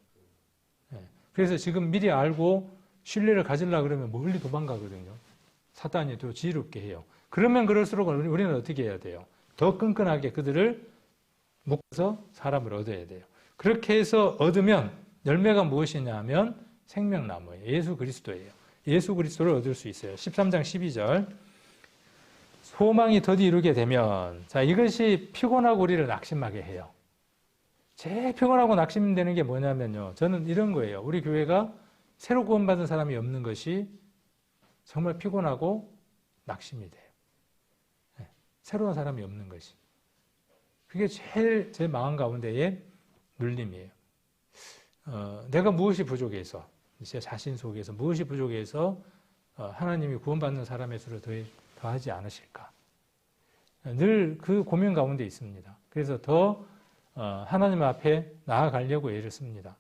Speaker 1: 그래서 지금 미리 알고 신뢰를 가지려고 그러면 멀리 도망가거든요. 사탄이 또 지혜롭게 해요. 그러면 그럴수록 우리는 어떻게 해야 돼요? 더 끈끈하게 그들을 묶어서 사람을 얻어야 돼요. 그렇게 해서 얻으면 열매가 무엇이냐 하면 생명나무예요. 예수 그리스도예요. 예수 그리스도를 얻을 수 있어요. 13장 12절. 소망이 더디 이루게 되면, 자, 이것이 피곤하고 우리를 낙심하게 해요. 제일 피곤하고 낙심되는 게 뭐냐면요. 저는 이런 거예요. 우리 교회가 새로 구원받은 사람이 없는 것이 정말 피곤하고 낙심이 돼요. 새로운 사람이 없는 것이. 그게 제일 제 마음 가운데의 눌림이에요. 내가 무엇이 부족해서, 제 자신 속에서 무엇이 부족해서 하나님이 구원받는 사람의 수를 더하지 않으실까. 늘 그 고민 가운데 있습니다. 그래서 더 하나님 앞에 나아가려고 애를 씁니다.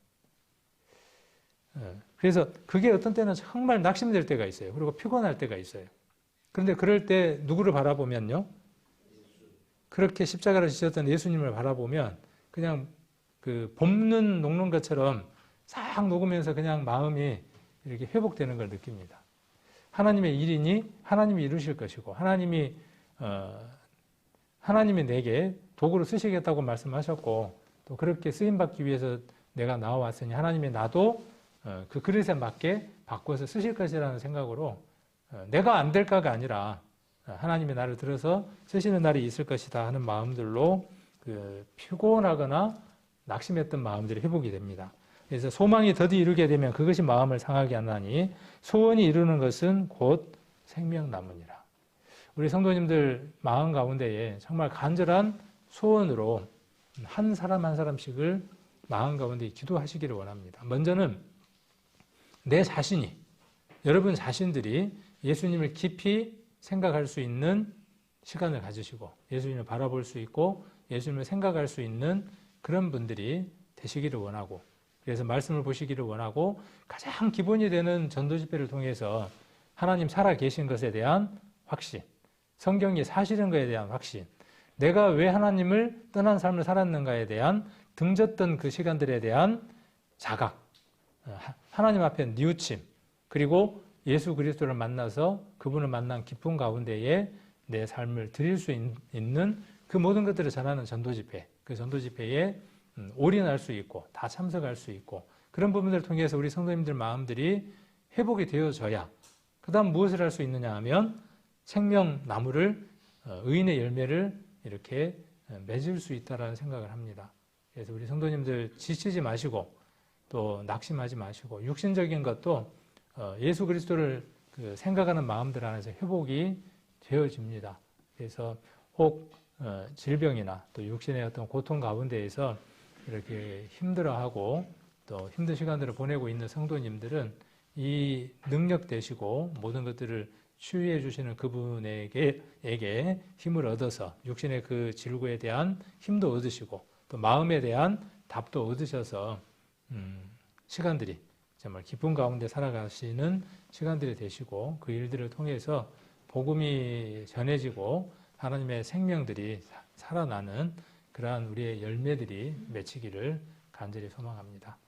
Speaker 1: 그래서 그게 어떤 때는 정말 낙심될 때가 있어요. 그리고 피곤할 때가 있어요. 그런데 그럴 때 누구를 바라보면요. 그렇게 십자가를 지셨던 예수님을 바라보면 그냥 그 봄눈 녹는 것처럼 싹 녹으면서 그냥 마음이 이렇게 회복되는 걸 느낍니다. 하나님의 일이니 하나님이 이루실 것이고 하나님이 내게 도구로 쓰시겠다고 말씀하셨고 또 그렇게 쓰임받기 위해서 내가 나와왔으니 하나님이 나도 그 그릇에 맞게 바꿔서 쓰실 것이라는 생각으로 내가 안 될까가 아니라 하나님이 나를 들어서 쓰시는 날이 있을 것이다 하는 마음들로 그 피곤하거나 낙심했던 마음들이 회복이 됩니다. 그래서 소망이 더디 이루게 되면 그것이 마음을 상하게 하나니 소원이 이루는 것은 곧 생명나무니라. 우리 성도님들 마음 가운데에 정말 간절한 소원으로 한 사람 한 사람씩을 마음 가운데 기도하시기를 원합니다. 먼저는 내 자신이, 여러분 자신들이 예수님을 깊이 생각할 수 있는 시간을 가지시고 예수님을 바라볼 수 있고 예수님을 생각할 수 있는 그런 분들이 되시기를 원하고 그래서 말씀을 보시기를 원하고 가장 기본이 되는 전도 집회를 통해서 하나님 살아 계신 것에 대한 확신, 성경이 사실인 것에 대한 확신, 내가 왜 하나님을 떠난 삶을 살았는가에 대한 등졌던 그 시간들에 대한 자각, 하나님 앞에 뉘우침, 그리고 예수 그리스도를 만나서 그분을 만난 기쁨 가운데에 내 삶을 드릴 수 있는 그 모든 것들을 전하는 전도 집회, 그 전도 집회에 올인할 수 있고 다 참석할 수 있고 그런 부분들을 통해서 우리 성도님들 마음들이 회복이 되어져야 그 다음 무엇을 할 수 있느냐 하면 생명나무를 의인의 열매를 이렇게 맺을 수 있다라는 생각을 합니다. 그래서 우리 성도님들 지치지 마시고 또 낙심하지 마시고 육신적인 것도 예수 그리스도를 생각하는 마음들 안에서 회복이 되어집니다. 그래서 혹 질병이나 또 육신의 어떤 고통 가운데에서 이렇게 힘들어하고 또 힘든 시간들을 보내고 있는 성도님들은 이 능력 되시고 모든 것들을 치유해 주시는 그분에게 힘을 얻어서 육신의 그 질고에 대한 힘도 얻으시고 또 마음에 대한 답도 얻으셔서 시간들이 정말 기쁨 가운데 살아가시는 시간들이 되시고 그 일들을 통해서 복음이 전해지고 하나님의 생명들이 살아나는 그러한 우리의 열매들이 맺히기를 간절히 소망합니다.